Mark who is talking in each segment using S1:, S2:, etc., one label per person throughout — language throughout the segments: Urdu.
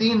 S1: 3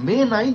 S1: May 9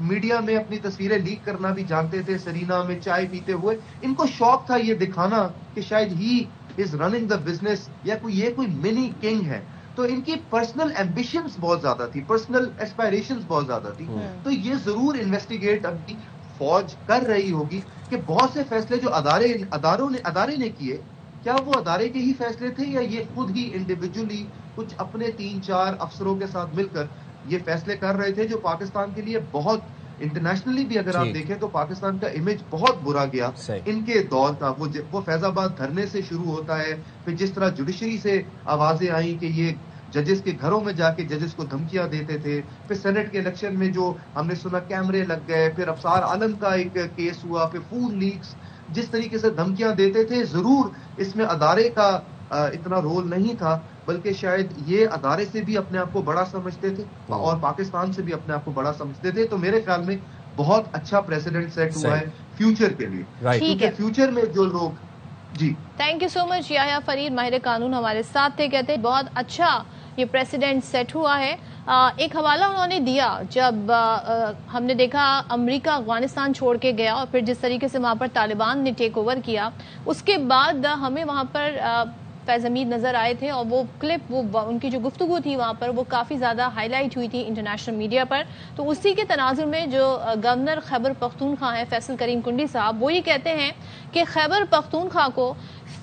S1: میڈیا میں اپنی تصویریں لیک کرنا بھی جانتے تھے، سرینا میں چائے پیتے ہوئے. ان کو شوق تھا یہ دکھانا کہ شاید ہی از رننگ دا بزنس، یا یہ کوئی منی کنگ ہے. تو ان کی پرسنل ایمبیشنز بہت زیادہ تھی، پرسنل ایسپائریشنز بہت زیادہ تھی. تو یہ ضرور انویسٹیگیٹ ابھی فوج کر رہی ہوگی کہ بہت سے فیصلے جو ادارے نے کیے، کیا وہ ادارے کے ہی فیصلے تھے، یا یہ خود ہی انڈیویجولی کچھ اپنے 3-4 افسروں کے ساتھ مل کر یہ فیصلے کر رہے تھے، جو پاکستان کے لیے بہت انٹرنیشنلی بھی اگر آپ دیکھیں تو پاکستان کا امیج بہت برا گیا ان کے دور کا. وہ فیض آباد دھرنے سے شروع ہوتا ہے، پھر جس طرح جوڈیشری سے آوازیں آئیں کہ یہ ججز کے گھروں میں جا کے ججز کو دھمکیاں دیتے تھے، پھر سینٹ کے الیکشن میں جو ہم نے سنا کیمرے لگ گئے، پھر ابصار عالم کا ایک کیس ہوا، پھر فون لیکس، جس طریقے سے دھمکیاں دیتے تھے. ضرور اس میں ادارے کا اتنا رول نہیں تھا، بلکہ شاید یہ ادارے سے بھی اپنے آپ کو بڑا سمجھتے تھے اور پاکستان سے بھی اپنے آپ کو بڑا سمجھتے تھے. تو میرے خیال میں بہت اچھا پریسیڈنٹ سیٹ ہوا ہے فیوچر کے لیے، کیونکہ فیوچر میں جو لوگ
S2: تھینک یو سو مچ. یحییٰ فرید ماہر قانون ہمارے ساتھ تھے. کہتے ہیں بہت اچھا یہ پریسیڈنٹ سیٹ ہوا ہے. ایک حوالہ انہوں نے دیا جب ہم نے دیکھا امریکہ افغانستان چھوڑ کے گیا اور پھر جس طریقے سے وہاں پر طالبان نے ٹیک اوور کیا، اس کے بعد ہمیں وہاں پر فیض حمید نظر آئے تھے اور وہ کلپ، وہ ان کی جو گفتگو تھی وہاں پر وہ کافی زیادہ ہائی لائٹ ہوئی تھی انٹرنیشنل میڈیا پر. تو اسی کے تناظر میں جو گورنر خیبر پختونخوا ہیں فیصل کریم کنڈی صاحب، وہ یہ کہتے ہیں کہ خیبر پختونخوا کو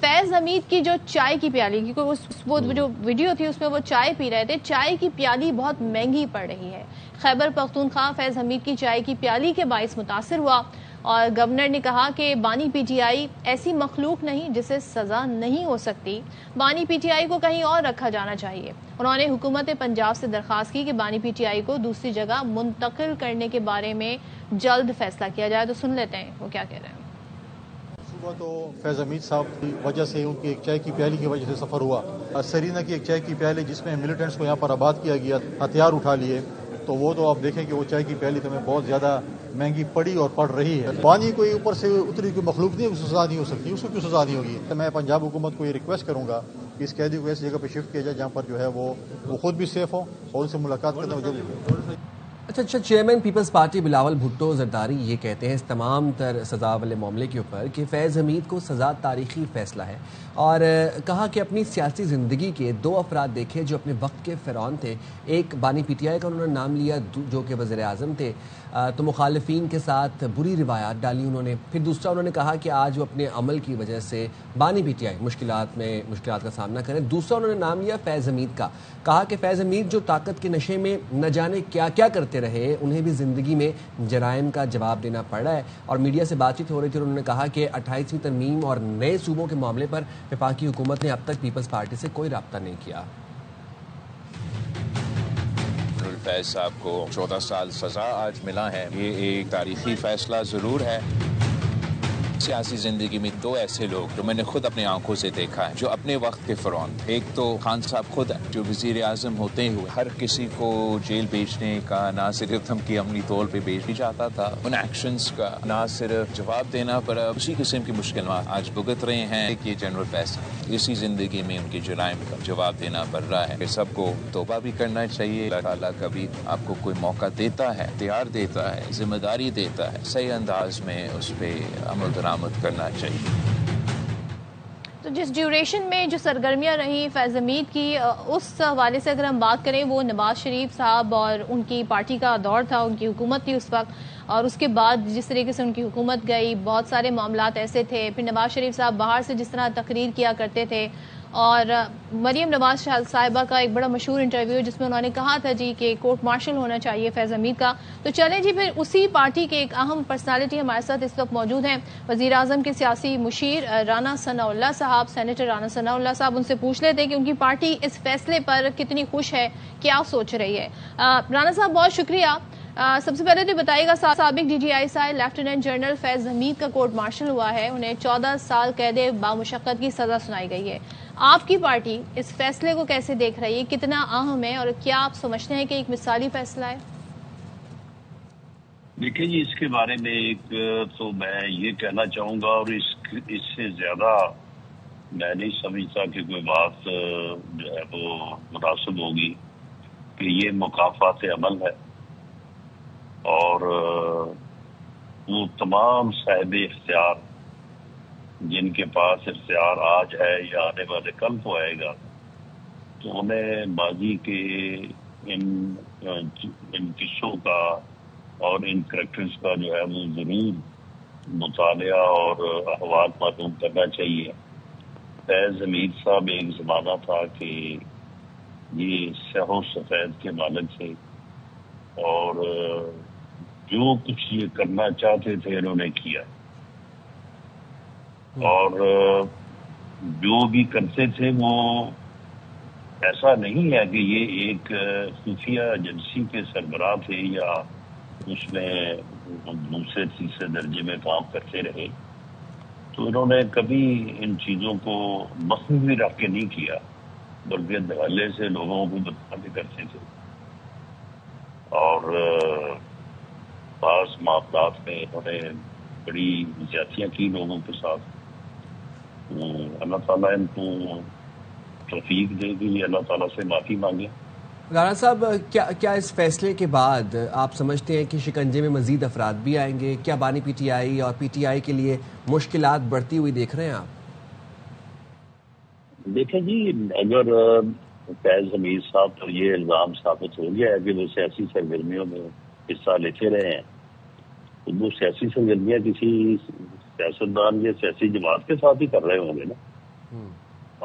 S2: فیض حمید کی جو چائے کی پیالی، کیونکہ وہ جو ویڈیو تھی اس میں وہ چائے پی رہے تھے، چائے کی پیالی بہت مہنگی پڑ رہی ہے. خیبر پختونخوا فیض حمید کی چائے کی پیالی کے باعث متاثر ہوا اور گورنر نے کہا کہ بانی پی ٹی آئی ایسی مخلوق نہیں جسے سزا نہیں ہو سکتی، بانی پی ٹی آئی کو کہیں اور رکھا جانا چاہیے. انہوں نے حکومت پنجاب سے درخواست کی کہ بانی پی ٹی آئی کو دوسری جگہ منتقل کرنے کے بارے میں جلد فیصلہ کیا جائے. تو سن لیتے ہیں وہ کیا کہہ رہے ہیں.
S3: صبح تو فیض حمید صاحب کی وجہ سے، ان کی ایک چائے کی پیالی کی وجہ سے سفر ہوا. سرینا کی ایک چائے کی پیالی جس میں ملیٹنٹس کو یہاں پر آباد کیا گیا، ہتھیار اٹھا لیے، تو وہ تو آپ دیکھیں کہ وہ چائے کی پیالی تو ہمیں بہت زیادہ مہنگی پڑی اور پڑ رہی ہے. پانی کوئی اوپر سے اتری کوئی مخلوق نہیں، اس کو سزا نہیں ہو سکتی. اس کو کیوں سزا نہیں ہوگی؟ میں پنجاب حکومت کو یہ ریکویسٹ کروں گا کہ اس قیدی کو ایسی جگہ پہ شفٹ کیا جائے جہاں پر جو ہے وہ خود بھی سیف ہو اور ان سے ملاقات کرنا ہو.
S4: اچھا، چیئرمین پیپلز پارٹی بلاول بھٹو زرداری یہ کہتے ہیں اس تمام تر سزا والے معاملے کے اوپر کہ فیض حمید کو سزا تاریخی فیصلہ ہے، اور کہا کہ اپنی سیاسی زندگی کے 2 افراد دیکھے جو اپنے وقت کے فرعون تھے. ایک بانی پی ٹی آئی کا انہوں نے نام لیا جو کہ وزیر اعظم تھے، تو مخالفین کے ساتھ بری روایات ڈالی انہوں نے. پھر دوسرا انہوں نے کہا کہ آج وہ اپنے عمل کی وجہ سے بانی پی ٹی آئی مشکلات کا سامنا کریں. دوسرا انہوں نے نام لیا فیض حمید کا، کہا کہ فیض حمید جو طاقت کے نشے میں نہ جانے کیا کیا کرتے رہے، انہیں بھی زندگی میں جرائم کا جواب دینا پڑ رہا ہے. اور میڈیا سے بات چیت ہو رہی تھی اور انہوں نے کہا کہ 28ویں ترمیم اور نئے صوبوں کے معاملے پر وفاقی حکومت نے اب تک پیپلز پارٹی سے کوئی رابطہ نہیں کیا.
S5: فیض صاحب کو 14 سال سزا آج ملا ہے، یہ ایک تاریخی فیصلہ ضرور ہے. سیاسی زندگی میں 2 ایسے لوگ جو میں نے خود اپنی آنکھوں سے دیکھا ہے جو اپنے وقت کے فرعون تھے. ایک تو خان صاحب خود ہیں جو وزیر اعظم ہوتے ہوئے ہر کسی کو جیل بھیجنے کا نہ صرف دھمکی عملی طور پہ بھیج جاتا تھا، ان ایکشنز کا نہ صرف جواب دینا پر اسی قسم کی مشکلات آج بھگت رہے ہیں. کہ جنرل فیض اسی زندگی میں ان کے جرائم کا جواب دینا پڑ رہا ہے. سب کو توبہ بھی کرنا چاہیے. اللہ تعالیٰ کبھی آپ کو کوئی موقع دیتا ہے، اختیار دیتا ہے، ذمہ داری دیتا ہے، صحیح انداز میں اس پہ عمل درآمد کرنا چاہیے.
S2: تو جس ڈیوریشن میں جو سرگرمیاں رہیں فیض حمید کی، اس حوالے سے اگر ہم بات کریں، وہ نواز شریف صاحب اور ان کی پارٹی کا دور تھا، ان کی حکومت تھی اس وقت، اور اس کے بعد جس طریقے سے ان کی حکومت گئی بہت سارے معاملات ایسے تھے. پھر نواز شریف صاحب باہر سے جس طرح تقریر کیا کرتے تھے، اور مریم نواز صاحبہ کا ایک بڑا مشہور انٹرویو جس میں انہوں نے کہا تھا جی کہ کورٹ مارشل ہونا چاہیے فیض حمید کا. تو چلیں جی، پھر اسی پارٹی کے ایک اہم پرسنالٹی ہمارے ساتھ اس وقت موجود ہیں، وزیر اعظم کے سیاسی مشیر رانا ثناءاللہ صاحب، سینیٹر رانا ثناءاللہ صاحب. ان سے پوچھ لیتے کہ ان کی پارٹی اس فیصلے پر کتنی خوش ہے، کیا سوچ رہی ہے. رانا صاحب بہت شکریہ. سب سے پہلے تو بتائیے گا، سابق D G I S I lieutenant general Faiz Hamid کا کورٹ مارشل ہوا ہے، انہیں 14 سال قید بامشقت کی سزا سنائی گئی ہے. آپ کی پارٹی اس فیصلے کو کیسے دیکھ رہی ہے، کتنا اہم ہے، اور کیا آپ سمجھتے ہیں کہ ایک مثالی فیصلہ ہے؟
S6: دیکھیں جی، اس کے بارے میں ایک تو میں یہ کہنا چاہوں گا، اور اس سے زیادہ میں نہیں سمجھتا کہ کوئی بات جو ہے وہ مناسب ہوگی، کہ یہ مکافات عمل ہے. اور اور وہ تمام صاحب اختیار جن کے پاس اختیار آج ہے یا آنے والے کل کو آئے گا، تو انہیں ماضی کے ان قصوں کا اور ان کریکٹرز کا جو ہے وہ ضرور مطالعہ اور احوال معلوم کرنا چاہیے۔ فیض حمید صاحب ایک زمانہ تھا کہ یہ سیاہ و سفید کے مالک تھے، اور جو کچھ یہ کرنا چاہتے تھے انہوں نے کیا، اور جو بھی کرتے تھے وہ ایسا نہیں ہے کہ یہ ایک خفیہ ایجنسی کے سربراہ تھے یا اس میں دوسرے تیسرے درجے میں کام کرتے رہے، تو انہوں نے کبھی ان چیزوں کو مخفی رکھ کے نہیں کیا، بلکہ دھڑلے سے لوگوں کو بتا کے کرتے تھے، اور بعض معاملات میں انہوں نے بڑی زیادتیاں کی لوگوں کے ساتھ۔ اللہ تعالیٰ ان کو توفیق دے گی، اللہ تعالیٰ سے معافی مانگے۔
S4: رانا صاحب، کیا اس فیصلے کے بعد آپ سمجھتے ہیں کہ شکنجے میں مزید افراد بھی آئیں گے؟ کیا بانی پی ٹی آئی اور پی ٹی آئی کے لیے مشکلات بڑھتی ہوئی دیکھ رہے ہیں آپ؟
S6: دیکھیں جی، اگر فیض حمید صاحب پر یہ الزام ثابت ہو گیا ہے کہ وہ سیاسی سرگرمیوں میں حصہ لیتے رہے ہیں، تو وہ سیاسی سرگرمیاں کسی سیاستدان یا سیاسی جماعت کے ساتھ ہی کر رہے ہوں گے نا۔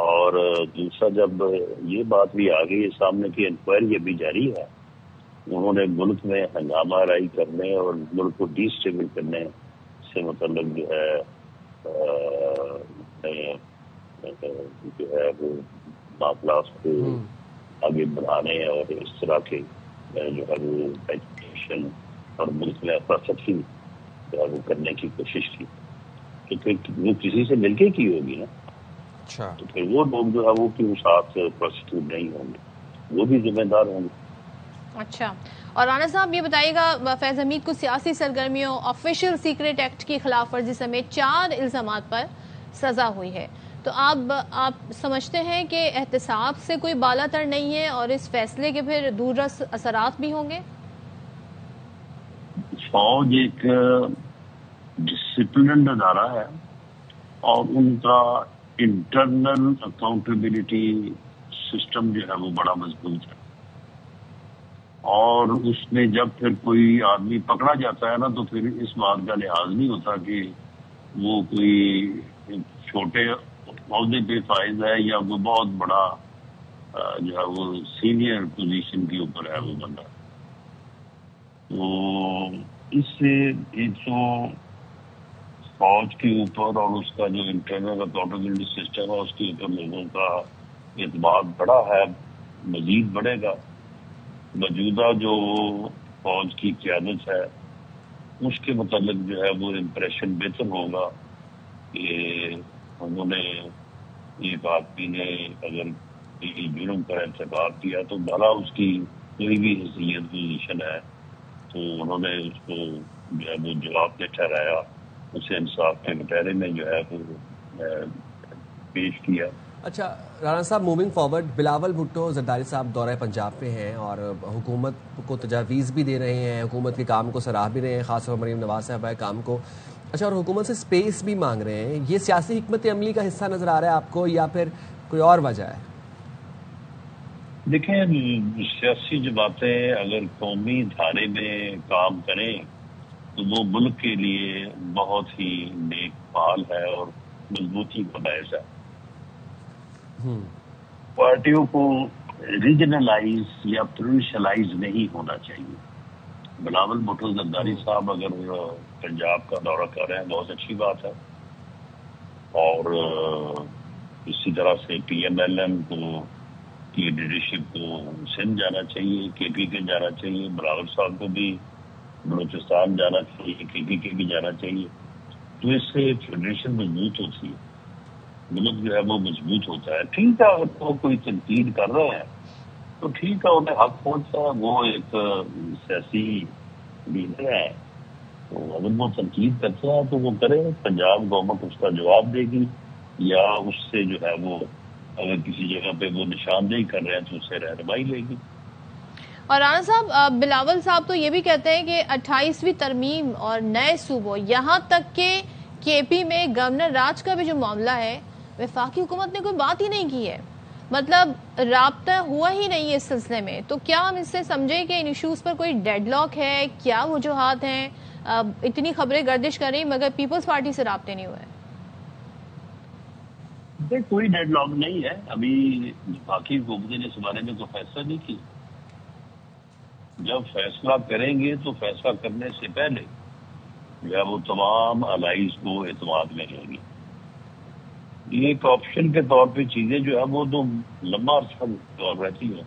S6: اور دوسرا، جب یہ بات بھی آ گئی سامنے کی انکوائری ابھی جاری ہے، انہوں نے ملک میں ہنگامہ آرائی کرنے اور ملک کو ڈی اسٹیبل کرنے سے متعلق جو ہے وہ معاملات کو آگے بڑھانے اور اس طرح کے جو ہے وہ ایجوکیشن اور ملک میں افراسفری جو ہے وہ کرنے کی کوشش کی، تو پھر وہ کسی سے مل کے کی ہوگی نا، تو پھر وہ لوگ جو ہے وہ کیوں ساتھ پروسیکیوٹ نہیں ہوں گے، وہ بھی ذمہ دار ہوں گے۔
S2: اچھا، اور رانا صاحب یہ بتائیے گا، فیض حمید کو سیاسی سرگرمیوں، آفیشیل سیکریٹ ایکٹ کی خلاف ورزی سمیت 4 الزامات پر سزا ہوئی ہے، تو آپ سمجھتے ہیں کہ احتساب سے کوئی بالا تر نہیں ہے اور اس فیصلے کے پھر دوررس اثرات بھی ہوں گے؟
S6: فوج ایک ڈسپلنڈ ادارہ ہے اور ان کا انٹرنل اکاؤنٹیبلٹی سسٹم جو ہے وہ بڑا مضبوط ہے، اور اس میں جب پھر کوئی آدمی پکڑا جاتا ہے نا، تو پھر اس بات کا لحاظ نہیں ہوتا کہ وہ کوئی چھوٹے عہدے پہ فائز ہے یا وہ بہت بڑا جو ہے وہ سینئر پوزیشن کے اوپر ہے وہ بندہ۔ تو اس سے ایک تو فوج کے اوپر اور اس کا جو انٹرنل اکاؤنٹیبلٹی سسٹم ہے اس کے اوپر لوگوں کا اعتماد بڑا ہے، مزید بڑھے گا۔ موجودہ جو فوج کی قیادت ہے اس کے متعلق جو ہے وہ امپریشن بہتر ہوگا کہ انہوں نے ایک آدمی نے اگر کسی جرم کا ارتکاب کیا تو بھلا اس کی کوئی بھی حیثیت پوزیشن ہے تو انہوں نے اس کو جو ہے وہ جواب دہ ٹھہرایا، اسے انصاف کے مٹہرے میں جو ہے وہ پیش کیا۔
S4: اچھا رانا صاحب، موونگ فارورڈ، بلاول بھٹو زرداری صاحب دورہ پنجاب پہ ہیں اور حکومت کو تجاویز بھی دے رہے ہیں، حکومت کے کام کو سراہ بھی رہے ہیں، خاص طور پر مریم نواز صاحبہ کے کام کو، اچھا، اور حکومت سے سپیس بھی مانگ رہے ہیں۔ یہ سیاسی حکمت عملی کا حصہ نظر آ رہا ہے آپ کو یا پھر کوئی اور وجہ ہے؟
S6: دیکھیں، سیاسی جماعتیں اگر قومی دھارے میں کام کریں تو وہ ملک کے لیے بہت ہی نیک فعال ہے اور مضبوطی کا باعث ہے۔ پارٹیوں کو ریجنلائز یا پروونشلائز نہیں ہونا چاہیے۔ بلاول بھٹو زرداری صاحب اگر پنجاب کا دورہ کر رہے ہیں بہت اچھی بات ہے، اور اسی طرح سے پی ایم ایل ایم کی لیڈرشپ کو سندھ جانا چاہیے، کے پی کے جانا چاہیے، بلاول صاحب کو بھی بلوچستان جانا چاہیے، کے پی کے بھی جانا چاہیے، تو اس سے فیڈریشن مضبوط ہوتی ہے، ملک جو ہے وہ مضبوط ہوتا ہے۔ ٹھیک ہے، اگر وہ کوئی تنقید کر رہے ہیں تو ٹھیک ہے، انہیں حق پہنچتا ہے، وہ ایک سیاسی لیڈر ہے، تو اگر وہ تنقید کرتے ہیں تو وہ کرے، پنجاب گورنمنٹ اس کا جواب دے گی، یا اس سے جو ہے وہ اگر کسی جگہ پہ وہ نشاندہی کر رہے ہیں تو اس سے رہنمائی لے گی۔
S2: اور رانا صاحب، بلاول صاحب تو یہ بھی کہتے ہیں کہ 28ویں ترمیم اور نئے صوبوں، یہاں تک کہ کے پی میں گورنر راج کا بھی جو معاملہ ہے، وفاقی حکومت نے کوئی بات ہی نہیں کی ہے، مطلب رابطہ ہوا ہی نہیں ہے اس سلسلے میں. تو کیا ہم اس سے سمجھیں کہ ان ایشوز پر کوئی ڈیڈ لاک ہے؟ کیا وجوہات ہیں؟ اتنی خبریں گردش کر رہی مگر پیپلز پارٹی سے رابطے نہیں ہوئے.
S6: کوئی ڈیڈ لاک نہیں ہے. ابھی باقی حکومتیں نے اس بارے میں کوئی فیصلہ نہیں کی. جب فیصلہ کریں گے تو فیصلہ کرنے سے پہلے جو ہے وہ تمام الائز کو اعتماد میں لیں گے. یہ ایک آپشن کے طور پہ چیزیں جو ہے وہ تو لمبا عرصہ دور رہتی ہیں.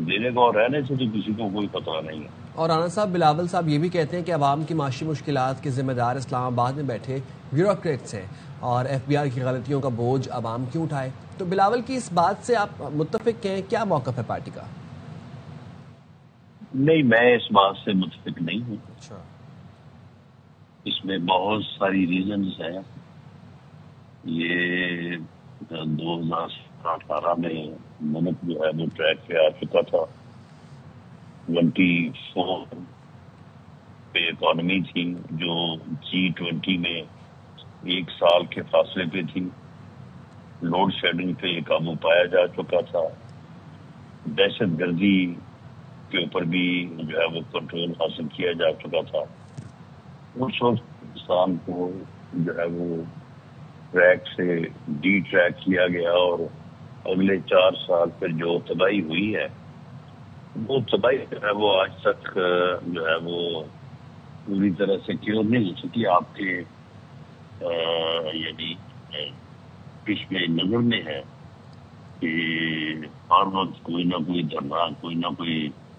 S6: دینے کو اور رہنے سے تو کسی کو کوئی خطرہ نہیں ہے.
S4: اور رانا صاحب، بلاول صاحب یہ بھی کہتے ہیں کہ عوام کی معاشی مشکلات کے ذمہ دار اسلام آباد میں بیٹھے بیوروکریٹس ہیں اور ایف بی آئی کی غلطیوں کا بوجھ عوام کیوں اٹھائے. تو بلاول کی اس بات سے آپ متفق ہیں؟ کیا موقف ہے پارٹی کا؟
S6: نہیں، میں اس بات سے متفق نہیں ہوں.
S4: اچھا.
S6: اس میں بہت ساری ریزنز ہیں. یہ 2018 میں ملک جو ہے وہ ٹریک پہ آ چکا تھا. 24 پہ اکانومی تھی جو G20 میں 1 سال کے فاصلے پہ تھی. لوڈ شیڈنگ پہ قابو پایا جا چکا تھا. دہشت گردی کے اوپر بھی جو ہے وہ کنٹرول حاصل کیا جا چکا تھا. اس وقت پاکستان کو جو ہے وہ ٹریک سے ڈی ٹریک کیا گیا اور اگلے 4 سال پھر جو تباہی ہوئی ہے وہ تباہی جو ہے وہ آج تک جو ہے وہ پوری طرح سے کیور نہیں ہو سکی. آپ کے یعنی پیش میں نظر میں ہے کہ ہر وقت کوئی نہ کوئی دھرنا، کوئی نہ کوئی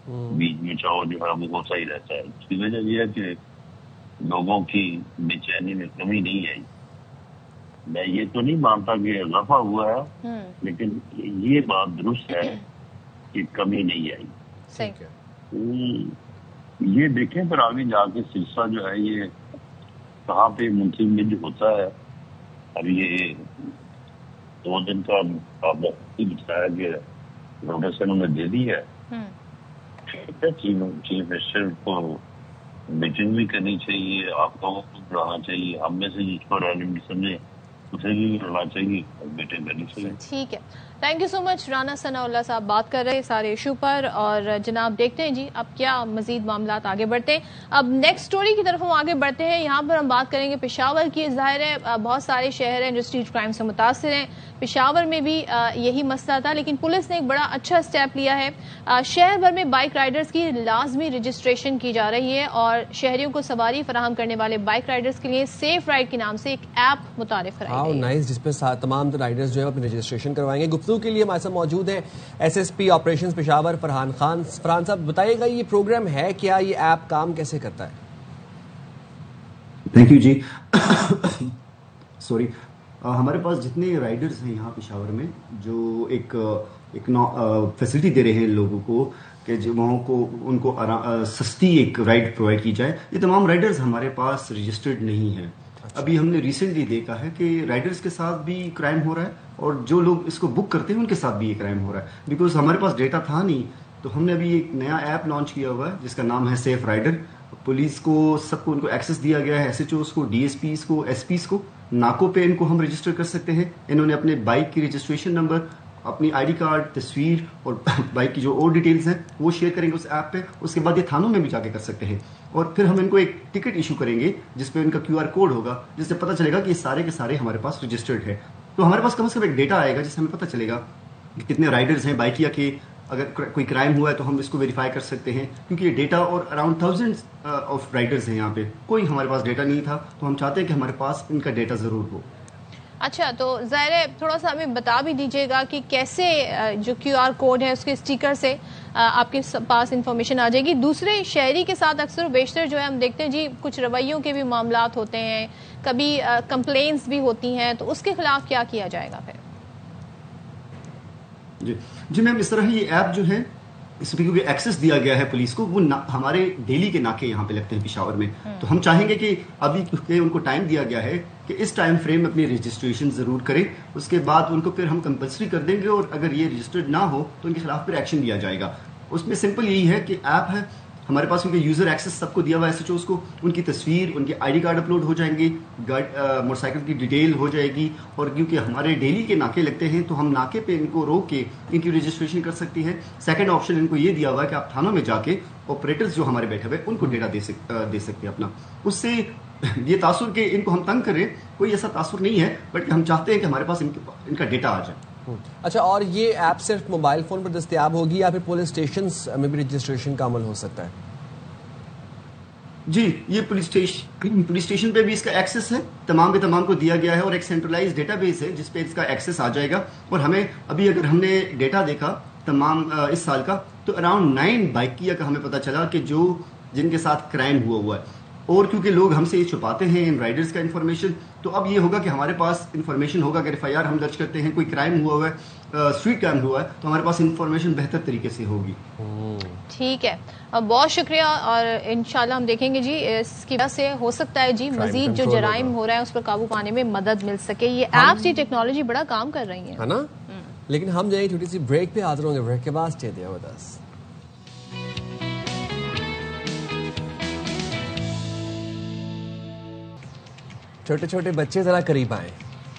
S6: بیچ میں چاؤ جو ہے وہ ہوتا ہی رہتا ہے. اس کی وجہ یہ ہے کہ لوگوں کی بے چینی میں کمی نہیں آئی. میں یہ تو نہیں مانتا کہ اضافہ ہوا ہے، لیکن یہ بات درست ہے کہ کمی نہیں آئی. یہ دیکھیں پھر آگے جا کے سلسلہ جو ہے یہ کہاں پہ منتقل ہوتا ہے. اب یہ 2 دن کا بتایا کہ نوٹس انہوں نے دے دی ہے. چیف منسٹر کو میٹنگ بھی کرنی چاہیے، آپ لوگوں کو بڑھانا چاہیے، ہم میں سے جس کو ریلیونٹ سمجھے اسے بھی بڑھنا چاہیے اور میٹنگ کرنی چاہیے.
S2: ٹھیک ہے، تھینک یو سو مچ. رانا ثناء اللہ صاحب بات کر رہے سارے ایشو پر، اور جناب دیکھتے ہیں جی اب کیا مزید معاملات آگے بڑھتے ہیں. اب نیکسٹ سٹوری کی طرف ہم آگے بڑھتے ہیں. یہاں پر ہم بات کریں گے پشاور کی. ظاہر ہے بہت سارے شہر ہیں جو اسٹریٹ کرائم سے متاثر ہیں. پشاور میں بھی یہی مسئلہ تھا، لیکن پولیس نے ایک بڑا اچھا اسٹیپ لیا ہے. شہر بھر میں بائک رائڈرز کی لازمی رجسٹریشن کی جا رہی ہے اور شہریوں کو سواری فراہم کرنے والے بائک رائڈرز کے لیے سیف رائڈ کے نام سے ایک ایپ متعارف کرائی گئی ہے.
S4: نائس، جس پہ تمام رائڈرز جو ہے اپنی رجسٹریشن کروائیں گے. گفتگو کے لیے ہمارے ساتھ موجود ہیں S S P operations Peshawar Farhan Khan. Farhan صاحب بتائیے گا یہ پروگرام ہے کیا، یہ ایپ کام کیسے کرتا ہے؟
S7: Thank you G. سوری، ہمارے پاس جتنے رائڈرز ہیں یہاں پشاور میں جو ایک فیسلٹی دے رہے ہیں لوگوں کو کہ وہاں کو ان کو سستی ایک رائڈ پرووائڈ کی جائے، یہ تمام رائڈرز ہمارے پاس رجسٹرڈ نہیں ہیں. ابھی ہم نے ریسنٹلی دیکھا ہے کہ رائڈرز کے ساتھ بھی کرائم ہو رہا ہے اور جو لوگ اس کو بک کرتے ہیں ان کے ساتھ بھی یہ کرائم ہو رہا ہے. بیکاز ہمارے پاس ڈیٹا تھا نہیں تو ہم نے ابھی ایک نیا ایپ لانچ کیا ہوا ہے جس کا نام ہے سیف رائڈر. پولیس کو سب کو ان کو ایکسیس دیا گیا ہے، ایس ایچ اوز کو، ڈی ایس پیز کو، ایس پیز کو. ناکوں پہ ان کو ہم رجسٹر کر سکتے ہیں. انہوں نے اپنے بائک کی رجسٹریشن نمبر، اپنی آئی ڈی کارڈ، تصویر اور بائک کی جو اور ڈیٹیلز ہیں وہ شیئر کریں گے اس ایپ پہ. اس کے بعد یہ تھانوں میں بھی جا کے کر سکتے ہیں اور پھر ہم ان کو ایک ٹکٹ ایشو کریں گے جس پہ ان کا QR کوڈ ہوگا، جس سے پتہ چلے گا کہ یہ سارے کے سارے ہمارے پاس رجسٹرڈ ہے. تو ہمارے پاس کم از کم ایک ڈیٹا آئے گا جس سے ہمیں پتہ چلے گا کہ کتنے رائڈرز ہیں بائکیا کے. اگر کوئی کرائم ہوا ہے تو ہم اس کو ویریفائی کر سکتے ہیں کیونکہ یہ ڈیٹا اور اراؤنڈ 1000 آف رائڈرز ہیں یہاں پہ. کوئی ہمارے پاس ڈیٹا نہیں تھا تو ہم چاہتے ہیں کہ ہمارے پاس ان کا ڈیٹا ضرور ہو.
S2: اچھا، تو ظاہر ہے تھوڑا سا ہمیں بتا بھی دیجیے گا کہ کیسے جو QR کوڈ ہے اس کے اسٹیکر سے آپ کے پاس انفارمیشن آ جائے گی. دوسرے شہری کے ساتھ اکثر و بیشتر جو ہے ہم دیکھتے ہیں جی کچھ رویوں کے بھی معاملات ہوتے ہیں، کبھی کمپلینٹس بھی ہوتی ہیں، تو اس کے خلاف کیا کیا جائے گا پھر؟
S7: جی میم، اس طرح یہ ایپ جو ہے اس پہ کیونکہ ایکسیس دیا گیا ہے پولیس کو، وہ ہمارے ڈیلی کے ناکے یہاں پہ لگتے ہیں پشاور میں. تو ہم چاہیں گے کہ ابھی کیونکہ ان کو ٹائم دیا گیا ہے کہ اس ٹائم فریم میں اپنی رجسٹریشن ضرور کریں. اس کے بعد ان کو پھر ہم کمپلسری کر دیں گے اور اگر یہ رجسٹرڈ نہ ہو تو ان کے خلاف پھر ایکشن لیا جائے گا. اس میں سمپل یہی ہے کہ ایپ ہے ہمارے پاس، کیونکہ یوزر ایکسیس سب کو دیا ہوا ہے SHOs کو، ان کی تصویر، ان کے ID کارڈ اپلوڈ ہو جائیں گے، موٹر سائیکل کی ڈیٹیل ہو جائے گی، اور کیونکہ ہمارے ڈیلی کے ناکے لگتے ہیں تو ہم ناکے پہ ان کو روک کے ان کی رجسٹریشن کر سکتی ہے. سیکنڈ آپشن ان کو یہ دیا ہوا ہے کہ آپ تھانوں میں جا کے آپریٹرز جو ہمارے بیٹھے ہوئے ان کو ڈیٹا دے سکتے ہیں اپنا. اس سے یہ تاثر کہ ان کو ہم تنگ کریں، کوئی ایسا تاثر نہیں ہے، بلکہ ہم چاہتے ہیں کہ ہمارے پاس ان کا ڈیٹا آ جائے.
S4: اچھا، اور یہ ایپ صرف موبائل فون پر دستیاب ہوگی یا پھر پولیس اسٹیشنز میں بھی رجسٹریشن کا عمل ہو سکتا ہے؟
S7: جی، یہ پولیس اسٹیشن پہ بھی اس کا ایکسیس ہے، تمام کے تمام کو دیا گیا ہے، اور ایک سینٹرلائز ڈیٹا بیس ہے جس پہ اس کا ایکسیس آ جائے گا. اور ہمیں ابھی اگر ہم نے ڈیٹا دیکھا تمام اس سال کا، تو اراؤنڈ 9 بائکیا کا ہمیں پتہ چلا کہ جن کے ساتھ کرائم ہوا ہے. اور کیونکہ لوگ ہم سے یہ چھپاتے ہیں ان رائڈرز کا انفارمیشن، تو اب یہ ہوگا کہ ہمارے پاس انفارمیشن ہوگا. اگر FIR ہم درج کرتے ہیں، کوئی کرائم ہوا ہے، اسٹریٹ کرائم ہوا ہے، تو ہمارے پاس انفارمیشن بہتر طریقے سے ہوگی.
S2: ٹھیک ہے، بہت شکریہ. اور انشاءاللہ ہم دیکھیں گے جی اس کی وجہ سے ہو سکتا ہے جی مزید جو جرائم ہو رہا ہے اس پر قابو پانے میں مدد مل سکے. یہ ایپس کی ٹیکنالوجی بڑا کام کر رہی ہیں
S4: نا. لیکن ہم جائیں چھوٹی سی بریک پہ، حاضر ہوں گے بریک کے بعد. Stay there with us. چھوٹے چھوٹے بچے ذرا قریب آئیں،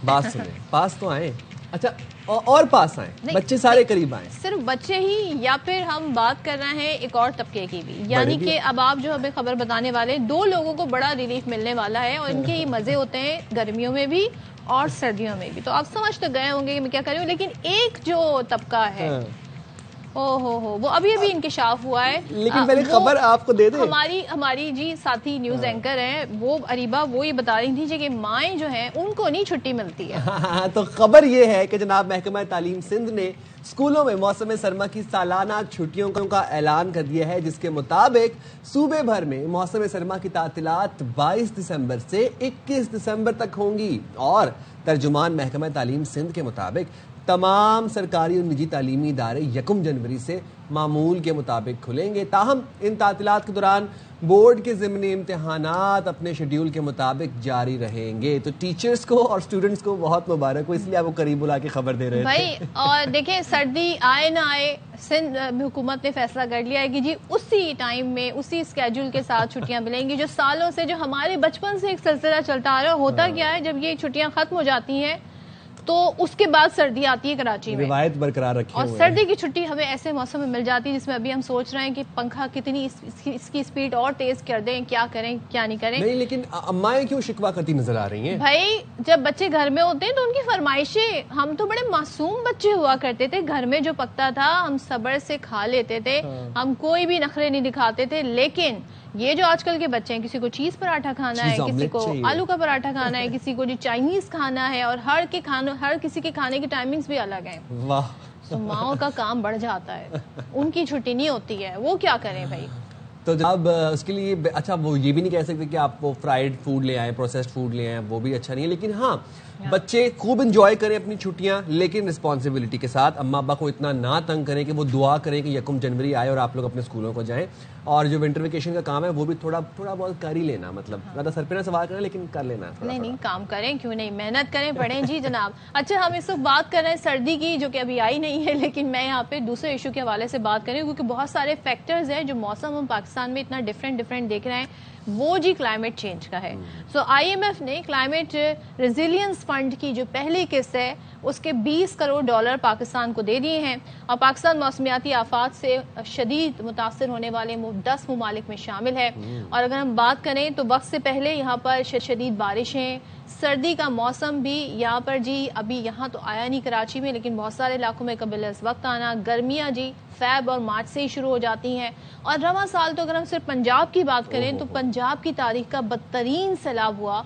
S4: بات سنیں. پاس تو آئیں. اچھا، اور پاس آئیں، بچے سارے قریب آئیں.
S2: صرف بچے ہی، یا پھر ہم بات کر رہے ہیں ایک اور طبقے کی بھی، یعنی کہ اب آپ جو ہمیں خبر بتانے والے 2 لوگوں کو بڑا ریلیف ملنے والا ہے، اور ان کے یہ مزے ہوتے ہیں گرمیوں میں بھی اور سردیوں میں بھی. تو آپ سمجھ تو گئے ہوں گے کہ میں کیا کر رہی ہوں. لیکن ایک جو طبقہ ہے وہ ابھی انکشاف ہوا ہے.
S4: لیکن پہلے خبر آپ کو دے دیں.
S2: ہماری جی ساتھی نیوز اینکر ہیں وہ اریبہ، وہ یہ بتا رہی تھی کہ مائیں جو ہیں ان کو نہیں چھٹی ملتی ہے.
S4: تو خبر یہ ہے کہ جناب محکمہ تعلیم سندھ نے اسکولوں میں موسم سرما کی سالانہ چھٹیوں کا اعلان کر دیا ہے، جس کے مطابق صوبے بھر میں موسم سرما کی تعطیلات 22 دسمبر سے 21 دسمبر تک ہوں گی. اور ترجمان محکمہ تعلیم سندھ کے مطابق تمام سرکاری اور نجی تعلیمی ادارے 1 جنوری سے معمول کے مطابق کھلیں گے. تاہم ان تعطیلات کے دوران بورڈ کے ضمنی امتحانات اپنے شیڈیول کے مطابق جاری رہیں گے. تو ٹیچرز کو اور اسٹوڈنٹس کو بہت مبارک ہو، اس لیے آپ کو قریب بلا کے خبر دے رہے
S2: تھے. اور دیکھیں سردی آئے نہ آئے، سندھ حکومت نے فیصلہ کر لیا ہے کہ جی اسی ٹائم میں اسی اسکیجول کے ساتھ چھٹیاں ملیں گی، جو سالوں سے، جو ہمارے بچپن سے ایک سلسلہ چلتا آ رہا ہے. ہوتا کیا ہے، جب یہ چھٹیاں ختم ہو جاتی ہیں تو اس کے بعد سردی آتی ہے کراچی میں،
S4: روایت برقرار رکھی
S2: اور سردی کی چھٹی ہمیں ایسے موسم میں مل جاتی ہے جس میں ابھی ہم سوچ رہے ہیں کہ پنکھا کتنی اس کی سپیڈ اور تیز کر دیں، کیا کریں کیا نہیں کریں.
S4: نہیں، لیکن امائیں کیوں شکوہ کرتی نظر آ رہی ہیں؟
S2: بھائی جب بچے گھر میں ہوتے ہیں تو ان کی فرمائشیں، ہم تو بڑے معصوم بچے ہوا کرتے تھے، گھر میں جو پکتا تھا ہم صبر سے کھا لیتے تھے، ہم کوئی بھی نخرے نہیں دکھاتے تھے. لیکن یہ جو آج کل کے بچے ہیں، کسی کو چیز پراٹھا کھانا ہے، کسی کو آلو کا پراٹھا کھانا ہے، کسی کو جو چائنیز کھانا ہے، اور ہر کسی کے کھانے کی ٹائمنگز بھی الگ ہیں. تو ماؤں کا کام بڑھ جاتا ہے، ان کی چھٹی نہیں ہوتی ہے، وہ کیا کریں بھائی.
S4: تو جناب اس کے لیے اچھا وہ یہ بھی نہیں کہہ سکتے کہ آپ وہ فرائیڈ فوڈ لے آئیں، پروسیسڈ فوڈ لے آئیں، وہ بھی اچھا نہیں ہے. لیکن ہاں بچے خوب انجوائے کریں اپنی چھٹیاں، لیکن رسپانسبلٹی کے ساتھ. اماں ابا کو اتنا نہ تنگ کریں کہ وہ دعا کریں کہ 1 جنوری آئے اور آپ لوگ اپنے اسکولوں کو جائیں. اور جو ونٹر ویکیشن کا کام ہے وہ بھی تھوڑا بہت کر ہی لینا، مطلب زیادہ سر پہ نہ سوار کریں لیکن کر لینا.
S2: نہیں کام کریں، کیوں نہیں، محنت کریں، پڑھیں. جی جناب. اچھا، ہم اس وقت بات کر رہے ہیں سردی کی، جو کہ ابھی آئی نہیں ہے، لیکن میں یہاں پہ دوسرے ایشو کے حوالے سے بات کریں، کیونکہ بہت سارے فیکٹرز ہیں جو موسم ہم پاکستان میں اتنا ڈفرینٹ دیکھ رہے ہیں. وہ جی کلائمیٹ چینج کا ہے. سو IMF نے کلائمیٹ ریزیلینس فنڈ کی جو پہلی قسط ہے اس کے $20 کروڑ پاکستان کو دے دیے ہیں. اور پاکستان موسمیاتی آفات سے شدید متاثر ہونے والے 10 ممالک میں شامل ہے. اور اگر ہم بات کریں تو وقت سے پہلے یہاں پر شدید بارشیں، سردی کا موسم بھی یہاں پر جی ابھی یہاں تو آیا نہیں کراچی میں، لیکن بہت سارے علاقوں میں قبل از وقت آنا. گرمیاں جی فیب اور مارچ سے ہی شروع ہو جاتی ہیں. اور رواں سال تو اگر ہم صرف پنجاب کی بات کریں تو پنجاب کی تاریخ کا بدترین سیلاب ہوا،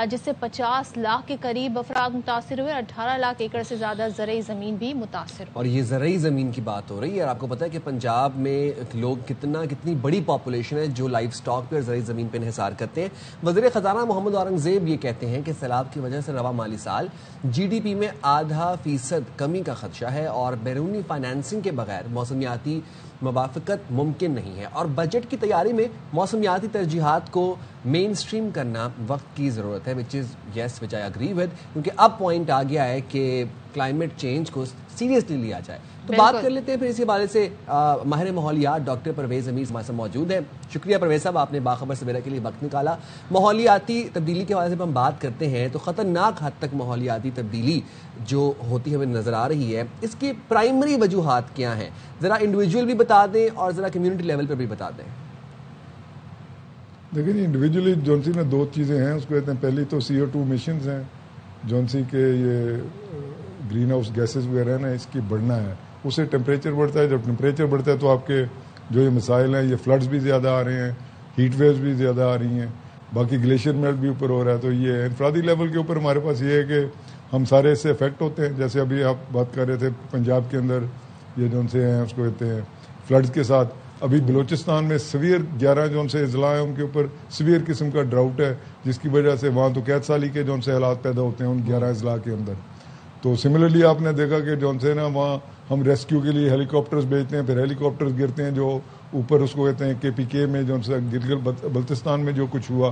S2: جس سے 50 لاکھ کے قریب افراد متاثر ہوئے، 18 لاکھ ایکڑ سے زیادہ زرعی زمین بھی متاثر ہوئی.
S4: اور یہ زرعی زمین کی بات ہو رہی ہے، اور آپ کو پتا ہے کہ پنجاب میں لوگ کتنی بڑی پاپولیشن ہے جو لائف سٹاک پہ اور زرعی زمین پہ انحصار کرتے ہیں. وزیر خزانہ محمد اورنگزیب یہ کہتے ہیں کہ سیلاب کی وجہ سے رواں مالی سال GDP میں 0.5% کمی کا خدشہ ہے، اور بیرونی فائنانسنگ کے بغیر موسمیاتی موافقت ممکن نہیں ہے. اور بجٹ کی تیاری میں موسمیاتی ترجیحات کو مین سٹریم کرنا وقت کی ضرورت ہے، which I agree with، کیونکہ اب پوائنٹ آ گیا ہے کہ کلائمیٹ چینج کو سیریسلی لیا جائے. تو بات کر لیتے ہیں پھر اسی حوالے سے ماہر ماحولیات ڈاکٹر پرویز امیر ہمارے ساتھ موجود ہیں. شکریہ پرویز صاحب، آپ نے باخبر سویرا کے لیے وقت نکالا. ماحولیاتی تبدیلی کے حوالے سے ہم بات کرتے ہیں تو خطرناک حد تک ماحولیاتی تبدیلی جو ہوتی ہمیں نظر آ رہی ہے، اس کی پرائمری وجوہات کیا ہیں؟ ذرا انڈیویجول بھی بتا دیں اور ذرا کمیونٹی لیول پر بھی بتا دیں.
S8: دیکھیں جی، انڈیویجولی جونسی میں دو چیزیں ہیں، اس کو کہتے ہیں پہلی تو CO2 ایمیشنز ہیں جونسی کے یہ گرین ہاؤس گیسز وغیرہ ہیں نا، اس کی بڑھنا ہے، اس سے ٹیمپریچر بڑھتا ہے. جب ٹیمپریچر بڑھتا ہے تو آپ کے جو یہ مسائل ہیں، یہ فلڈز بھی زیادہ آ رہے ہیں، ہیٹ ویوز بھی زیادہ آ رہی ہیں، باقی گلیشیئر میلٹ بھی اوپر ہو رہا ہے. تو یہ انفرادی لیول کے اوپر ہمارے پاس یہ ہے کہ ہم سارے اس سے افیکٹ ہوتے ہیں. جیسے ابھی آپ بات کر رہے تھے پنجاب کے اندر یہ جون سے ہیں اس کو کہتے ہیں فلڈز کے ساتھ، ابھی بلوچستان میں سویئر 11 جون سے اضلاع ہیں ان کے اوپر سویئر قسم کا ڈراؤٹ ہے، جس کی وجہ سے وہاں تو قید سالی کے جون سے حالات پیدا ہوتے ہیں ان 11 اضلاع کے اندر. تو سملرلی آپ نے دیکھا کہ جون سے نا وہاں ہم ریسکیو کے لیے ہیلی کاپٹرز بھیجتے ہیں، پھر ہیلی کاپٹرز گرتے ہیں جو اوپر اس کو کہتے ہیں KPK میں جون سے گلگت بلتستان میں جو کچھ ہوا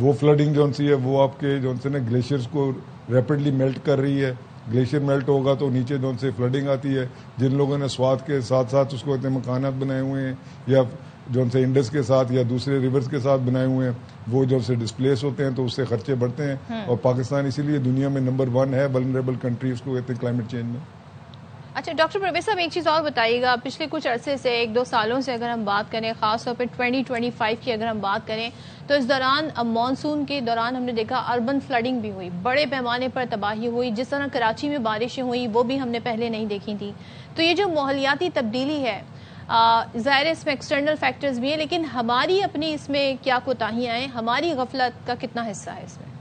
S8: وہ فلڈنگ جون سی ہے وہ آپ کے جون سے نا گلیشیئرز کو ریپڈلی میلٹ کر رہی ہے. گلیشیئر میلٹ ہوگا تو نیچے جون سے فلڈنگ آتی ہے. جن لوگوں نے سوات کے ساتھ ساتھ اس کو کہتے ہیں مکانات بنائے ہوئے ہیں یا جون سے انڈس کے ساتھ یا دوسرے ریورز کے ساتھ بنائے ہوئے ہیں وہ جو سے ڈسپلیس ہوتے ہیں تو اس سے خرچے بڑھتے ہیں. اور پاکستان اسی لیے دنیا میں نمبر 1 ہے ولنریبل کنٹری اس کو کہتے ہیں کلائمیٹ چینج میں.
S2: اچھا ڈاکٹر پرویز صاحب، ایک چیز اور بتائیے گا، پچھلے کچھ عرصے سے 1-2 سالوں سے اگر ہم بات کریں، خاص طور پہ 2025 کی اگر ہم بات کریں تو اس دوران مانسون کے دوران ہم نے دیکھا اربن فلڈنگ بھی ہوئی، بڑے پیمانے پر تباہی ہوئی. جس طرح کراچی میں بارشیں ہوئی وہ بھی ہم نے پہلے نہیں دیکھی تھی. تو یہ جو ماحولیاتی تبدیلی ہے، ظاہر اس میں ایکسٹرنل فیکٹرز بھی ہیں، لیکن ہماری اپنی اس میں کیا کوتاہیاں ہیں، ہماری غفلت کا کتنا حصہ ہے اس میں؟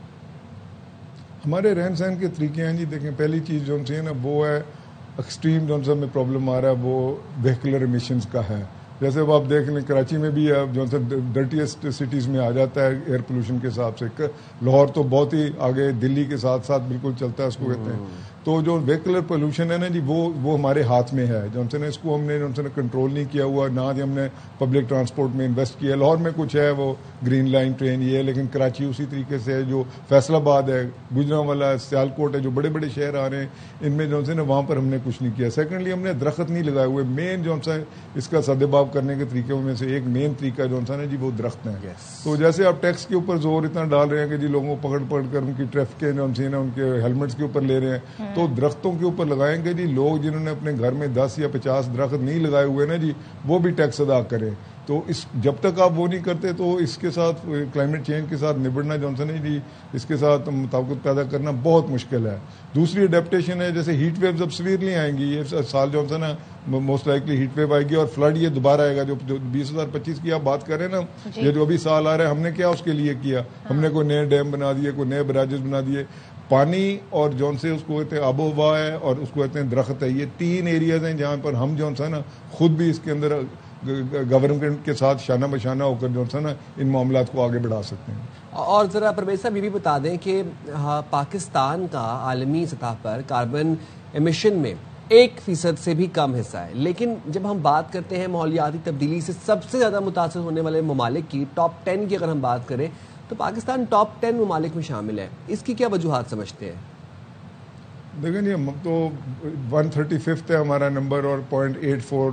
S8: ہمارے رہن سہن کے طریقے ہیں جی. دیکھیں پہلی چیز جو ہے نا وہ ہے ایکسٹریم جو میں پرابلم آ رہا ہے وہ ویہیکولر ایمیشنز کا ہے. جیسے وہ آپ دیکھ لیں کراچی میں بھی جو سے ڈرٹیسٹ سٹیز میں آ جاتا ہے ایئر پولوشن کے حساب سے. لاہور تو بہت ہی آگے دلی کے ساتھ ساتھ بالکل چلتا ہے اس کو کہتے ہیں. تو جو ویہیکولر پولوشن ہے نا جی وہ ہمارے ہاتھ میں ہے. جو سے اس کو ہم نے کنٹرول نہیں کیا ہوا، نہ ہم نے پبلک ٹرانسپورٹ میں انویسٹ کیا. لاہور میں کچھ ہے وہ گرین لائن ٹرین یہ ہے، لیکن کراچی اسی طریقے سے ہے، جو فیصل آباد ہے، گجرانوالا ہے، سیالکوٹ ہے، جو بڑے بڑے شہر آ رہے ہیں ان میں جو نا وہاں پر ہم نے کچھ نہیں کیا. سیکنڈلی ہم نے درخت نہیں لگائے ہوئے. مین جو سا اس کا سدباب کرنے کے طریقوں میں سے ایک مین طریقہ جو سا نا جی وہ درخت ہیں. تو جیسے آپ ٹیکس کے اوپر زور اتنا ڈال رہے ہیں کہ جی لوگوں کو پکڑ کر ان کی ٹریفک کے جو نا ان کے ہیلمٹس کے اوپر لے رہے ہیں، تو درختوں کے اوپر لگائیں گے جی. لوگ جنہوں نے اپنے گھر میں 10 یا 50 درخت نہیں لگائے ہوئے نا جی وہ بھی ٹیکس ادا کریں. تو جب تک آپ وہ نہیں کرتے تو اس کے ساتھ کلائمیٹ چینج کے ساتھ نبڑنا جو ہے جی اس کے ساتھ مطابقت پیدا کرنا بہت مشکل ہے. دوسری اڈیپٹیشن ہے، جیسے ہیٹ ویوز اب سویئرلی آئیں گی. یہ سال جو ہے نا موسٹ لائکلی ہیٹ ویو آئے گی اور فلڈ یہ دوبارہ آئے گا. جو 2025 کی آپ بات کر رہے ہیں نا، یہ جو ابھی سال آ رہا ہے ہم نے کیا اس کے لیے کیا؟ ہم نے کوئی نئے ڈیم بنا دیے، کوئی نئے براجز بنا دیے. پانی اور جون سے اس کو کہتے ہیں آب و ہوا ہے اور اس کو کہتے ہیں درخت ہے. یہ 3 ایریاز ہیں جہاں پر ہم جو ہے نا خود بھی اس کے اندر گورنمنٹ کے ساتھ شانہ بشانہ ہو کر جو ہے نا ان معاملات کو آگے بڑھا سکتے ہیں.
S4: اور ذرا پرویز صاحب یہ بھی بتا دیں کہ پاکستان کا عالمی سطح پر کاربن ایمیشن میں 1% سے بھی کم حصہ ہے، لیکن جب ہم بات کرتے ہیں ماحولیاتی تبدیلی سے سب سے زیادہ متاثر ہونے والے ممالک کی ٹاپ 10 کی اگر ہم بات کریں تو پاکستان ٹاپ 10 ممالک میں شامل ہے. اس کی کیا وجوہات سمجھتے ہیں؟
S8: دیکھیں جی ہم تو 135 ہے ہمارا نمبر اور 0.84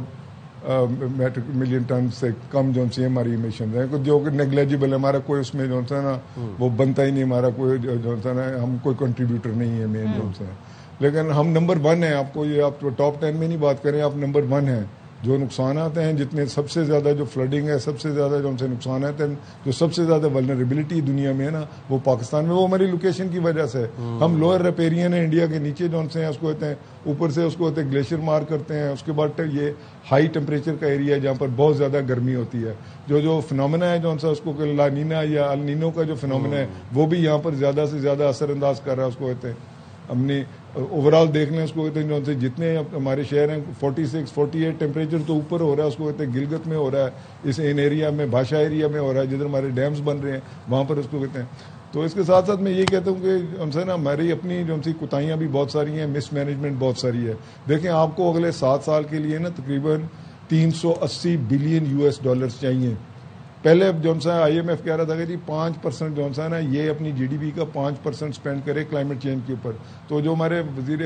S8: ملین ٹن سے کم جو سی ہماری ایمیشن ہیں جو کہ نیگلیجیبل ہے. ہمارا کوئی اس میں جو ہے نا وہ بنتا ہی نہیں، ہمارا کوئی جو ہے نا ہم کوئی کنٹریبیوٹر نہیں ہے مین جو ہے. لیکن ہم نمبر 1 ہیں. آپ کو یہ آپ ٹاپ 10 میں نہیں بات کریں، آپ نمبر 1 ہیں. جو نقصانات ہیں جتنے سب سے زیادہ جو فلڈنگ ہے، سب سے زیادہ جو ہم سے نقصانات ہیں، جو سب سے زیادہ ولنریبلٹی دنیا میں ہے نا وہ پاکستان میں، وہ ہماری لوکیشن کی وجہ سے. ہم لوئر ریپیرین ہیں انڈیا کے نیچے جو سے ہیں اس کو کہتے ہیں، اوپر سے اس کو کہتے ہیں گلیشیئر مار کرتے ہیں. اس کے بعد یہ ہائی ٹیمپریچر کا ایریا ہے جہاں پر بہت زیادہ گرمی ہوتی ہے. جو فنومنا ہے جو اس کو لا نینا یا النینو کا جو فنومنا ہے وہ بھی یہاں پر زیادہ سے زیادہ اثر انداز کر رہا ہے. اس کو کہتے ہیں ہم نے اوور آل دیکھ لیں اس کو کہتے ہیں جو جتنے ہمارے شہر ہیں 46-48 ٹیمپریچر تو اوپر ہو رہا ہے. اس کو کہتے ہیں گلگت میں ہو رہا ہے، اس ان ایریا میں بھاشا ایریا میں ہو رہا ہے جدھر ہمارے ڈیمز بن رہے ہیں وہاں پر اس کو کہتے ہیں. تو اس کے ساتھ ساتھ میں یہ کہتا ہوں کہ ہم سے نا ہماری اپنی جو سی کوتاہیاں بھی بہت ساری ہیں، مس مینجمنٹ بہت ساری ہے. دیکھیں آپ کو اگلے 7 سال کے لیے نا تقریباً $380 بلین چاہیے پہلے اب جو سا IMF کہہ رہا تھا کہ جی 5% جو سا نا یہ اپنی GDP کا 5% اسپینڈ کرے کلائمیٹ چینج کے اوپر. تو جو ہمارے وزیر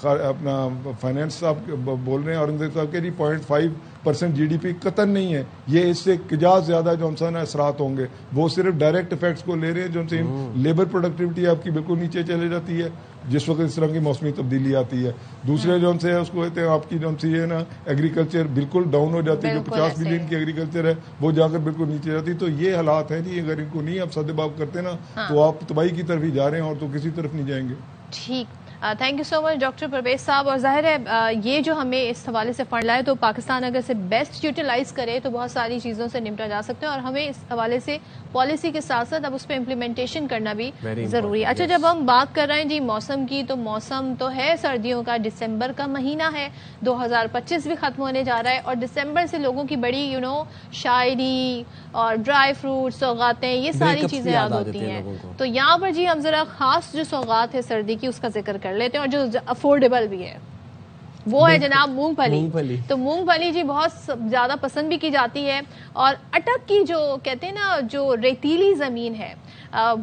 S8: اپنا فائنانس صاحب بول رہے ہیں اورنگزیب صاحب کہ جی 0.5% GDP قطن نہیں ہے, یہ اس سے کجا زیادہ جو سا نا اثرات ہوں گے. وہ صرف ڈائریکٹ افیکٹس کو لے رہے ہیں, جو سے لیبر پروڈکٹیوٹی آپ کی بالکل نیچے چلے جاتی ہے جس وقت اس طرح کی موسمی تبدیلی آتی ہے. دوسرے جو سے اس کو کہتے ہیں آپ کی جو سی ہے نا ایگریکلچر بالکل ڈاؤن ہو جاتی ہے, جو 50 بلین کی ایگریکلچر ہے وہ جا کر بالکل نیچے جاتی. تو یہ حالات ہیں جی, اگر ان کو نہیں آپ سدباب کرتے نا تو آپ تباہی کی طرف ہی جا رہے ہیں اور تو کسی طرف نہیں جائیں گے.
S2: ٹھیک, thank you so much doctor Pervez صاحب. اور ظاہر ہے یہ جو ہمیں اس حوالے سے فنڈ لائے تو پاکستان اگر سے بیسٹ یوٹیلائز کرے تو بہت ساری چیزوں سے نمٹا جا سکتے ہیں, اور ہمیں اس حوالے سے پالیسی کے ساتھ ساتھ اب اس پہ امپلیمنٹیشن کرنا بھی ضروری ہے. اچھا, جب ہم بات کر رہے ہیں جی موسم کی, تو موسم تو ہے سردیوں کا, دسمبر کا مہینہ ہے, 2025 بھی ختم ہونے جا رہا ہے, اور دسمبر سے لوگوں کی بڑی شاعری اور ڈرائی فروٹ, سوغاتیں, یہ ساری چیزیں یاد ہوتی ہیں. تو یہاں پر جی ہم ذرا خاص جو سوغات ہے سردی کی اس کا ذکر کر لیتے ہیں, اور جو افورڈیبل بھی ہے وہ ہے جناب مونگ پھلی. تو مونگ پھلی جی بہت زیادہ پسند بھی کی جاتی ہے, اور اٹک کی جو کہتے ہیں نا جو ریتیلی زمین ہے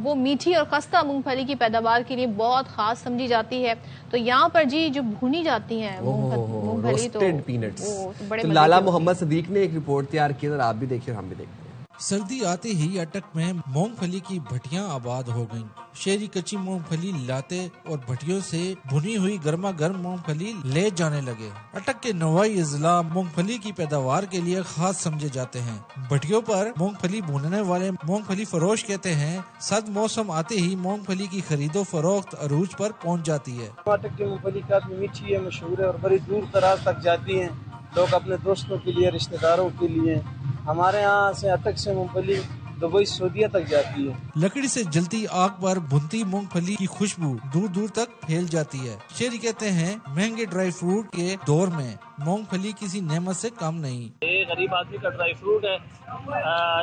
S2: وہ میٹھی اور خستہ مونگ پھلی کی پیداوار کے لیے بہت خاص سمجھی جاتی ہے. تو یہاں پر جی جو بھونی جاتی ہیں مونگ پھلی تو
S4: لالا محمد صدیق نے ایک رپورٹ تیار کی, آپ بھی دیکھیے اور ہم بھی دیکھتے ہیں.
S9: سردی آتے ہی اٹک میں مونگ پھلی کی بھٹیاں آباد ہو گئیں. شہری کچی مونگ پھلی لاتے اور بھٹیوں سے بھنی ہوئی گرما گرم مونگ پھلی لے جانے لگے. اٹک کے نوائی اضلاع مونگ پھلی کی پیداوار کے لیے خاص سمجھے جاتے ہیں. بھٹیوں پر مونگ پھلی بھوننے والے مونگ پھلی فروش کہتے ہیں سرد موسم آتے ہی مونگ پھلی کی خرید و فروخت عروج پر پہنچ جاتی ہے.
S10: اٹک کی مونگ پھلی کافی میٹھی ہے, مشہور ہے, اور بڑی دور دراز تک جاتی ہیں. لوگ اپنے دوستوں کے لیے, رشتہ داروں کے لیے, ہمارے ہاں سے اٹک سے مونگ پھلی دبئی سعودیہ تک جاتی ہے.
S9: لکڑی سے جلتی آگ پر بھنتی مونگ پھلی کی خوشبو دور دور تک پھیل جاتی ہے. شہری کہتے ہیں مہنگے ڈرائی فروٹ کے دور میں مونگ پھلی کسی نعمت سے کم نہیں.
S10: یہ غریب آدمی کا ڈرائی فروٹ ہے,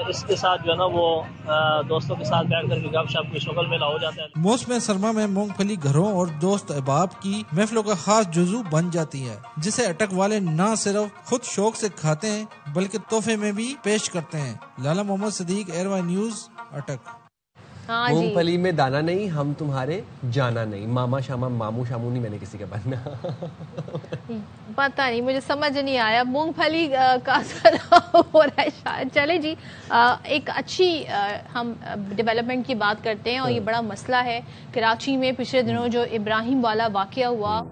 S10: اس کے ساتھ جو ہے نا وہ دوستوں کے ساتھ بیٹھ کر کے گپ شپ کی شغل میلہ ہو جاتا ہے.
S9: موسم سرما میں مونگ پھلی گھروں اور دوست احباب کی محفلوں کا خاص جزو بن جاتی ہے, جسے اٹک والے نہ صرف خود شوق سے کھاتے ہیں بلکہ تحفے میں بھی پیش کرتے ہیں. لالا محمد صدیق, ایئر نیوز, اٹک.
S4: مونگ پھلی میں دانا نہیں, ہم تمہارے جانا نہیں. ماما شاما مامو شامو نہیں میں نے کسی کا بننا.
S2: پتہ نہیں, مجھے سمجھ نہیں آیا مونگ پھلی کا ہو رہا ہے شاید. چلے جی, ایک اچھی ہم ڈیولپمنٹ کی بات کرتے ہیں, اور یہ بڑا مسئلہ ہے کراچی میں پچھلے دنوں جو ابراہیم والا واقعہ ہوا.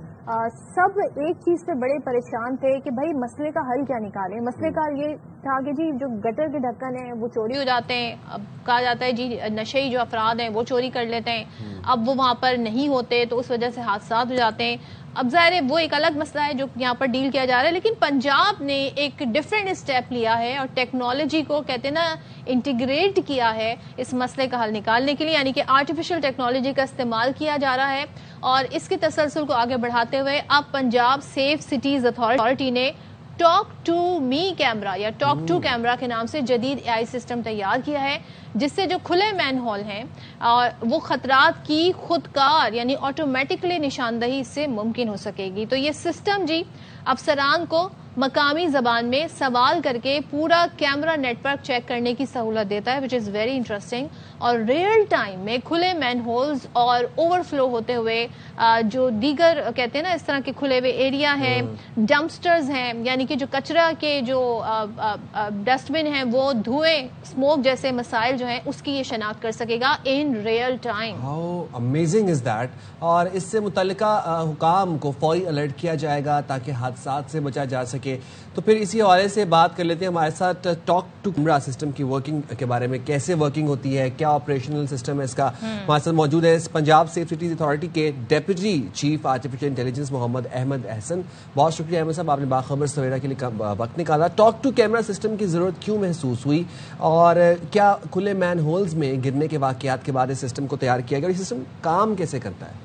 S2: سب ایک چیز پہ بڑے پریشان تھے کہ بھائی مسئلے کا حل کیا نکالیں. مسئلے کا یہ تھا کہ جی جو گٹر کے ڈھکن ہیں وہ چوری ہو جاتے ہیں. اب کہا جاتا ہے جی نشئی جو افراد ہیں وہ چوری کر لیتے ہیں, اب وہ وہاں پر نہیں ہوتے تو اس وجہ سے حادثات ہو جاتے ہیں. اب ظاہر ہے وہ ایک الگ مسئلہ ہے جو یہاں پر ڈیل کیا جا رہا ہے, لیکن پنجاب نے ایک ڈفرینٹ اسٹیپ لیا ہے اور ٹیکنالوجی کو کہتے ہیں نا انٹیگریٹ کیا ہے اس مسئلے کا حل نکالنے کے لیے, یعنی کہ آرٹیفیشل ٹیکنالوجی کا استعمال کیا جا رہا ہے. اور اس کے تسلسل کو آگے بڑھاتے ہوئے اب پنجاب سیف سٹیز اتھارٹی نے ٹاک ٹو می کیمرا یا ٹاک ٹو کیمرا کے نام سے جدید AI سسٹم تیار کیا ہے, جس سے جو کھلے مین ہول ہیں اور وہ خطرات کی خودکار یعنی آٹومیٹکلی نشاندہی اس سے ممکن ہو سکے گی. تو یہ سسٹم جی افسران کو مقامی زبان میں سوال کر کے پورا کیمرا نیٹ ورک چیک کرنے کی سہولت دیتا ہے, وچ از ویری انٹرسٹنگ. اور ریئل ٹائم میں کھلے مین ہولز اور اوور فلو ہوتے ہوئے جو دیگر کہتے ہیں نا اس طرح کے کھلے ہوئے ایریا ہیں, ڈمپسٹرز ہیں, یعنی کہ جو کچرا کے جو ڈسٹ بن ہیں وہ دھوئیں, اسموک جیسے مسائل جو ہیں اس کی یہ شناخت کر سکے گا in real time.
S4: How amazing is that. اور اس سے متعلقہ حکام کو فوری الرٹ کیا جائے گا تاکہ حادثات سے بچا جا سکے. تو پھر اسی حوالے سے بات کر لیتے ہیں ہمارے ساتھ ٹاک ٹو کیمرا سسٹم کی ورکنگ کے بارے میں, کیسے ورکنگ ہوتی ہے, کیا آپریشنل سسٹم ہے اس کا. ہمارے ساتھ موجود ہے پنجاب سیف سٹیز اتھارٹی کے ڈیپٹی چیف آرٹیفیشل انٹیلیجنس محمد احمد احسن. بہت شکریہ احمد صاحب, آپ نے باخبر سویرا کے لیے وقت نکالا. ٹاک ٹو کیمرا سسٹم کی ضرورت کیوں محسوس ہوئی, اور کیا کھلے مین ہولز میں گرنے کے واقعات کے بعد اس سسٹم کو تیار کیا گیا, اور یہ سسٹم کام کیسے کرتا ہے؟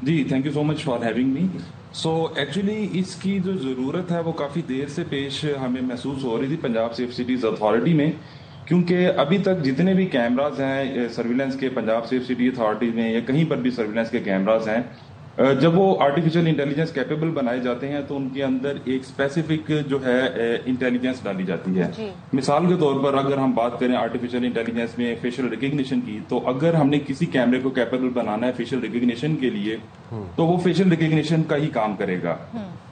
S11: جی thank you so much for having me. So actually اس کی جو ضرورت ہے وہ کافی دیر سے پیش ہمیں محسوس ہو رہی تھی پنجاب سیف سٹیز اتھارٹی میں, کیونکہ ابھی تک جتنے بھی کیمراز ہیں سرویلنس کے پنجاب سیف سٹی اتھارٹی میں یا کہیں پر بھی سرویلنس کے کیمراز ہیں جب وہ آرٹیفیشل انٹیلیجنس کیپیبل بنائے جاتے ہیں تو ان کے اندر ایک اسپیسیفک جو ہے انٹیلیجنس ڈالی جاتی ہے. مثال کے طور پر اگر ہم بات کریں آرٹیفیشل انٹیلیجنس میں فیشل ریکگنیشن کی, تو اگر ہم نے کسی کیمرے کو کیپیبل بنانا ہے فیشل ریکگنیشن کے لیے تو وہ فیشل ریکگنیشن کا ہی کام کرے گا.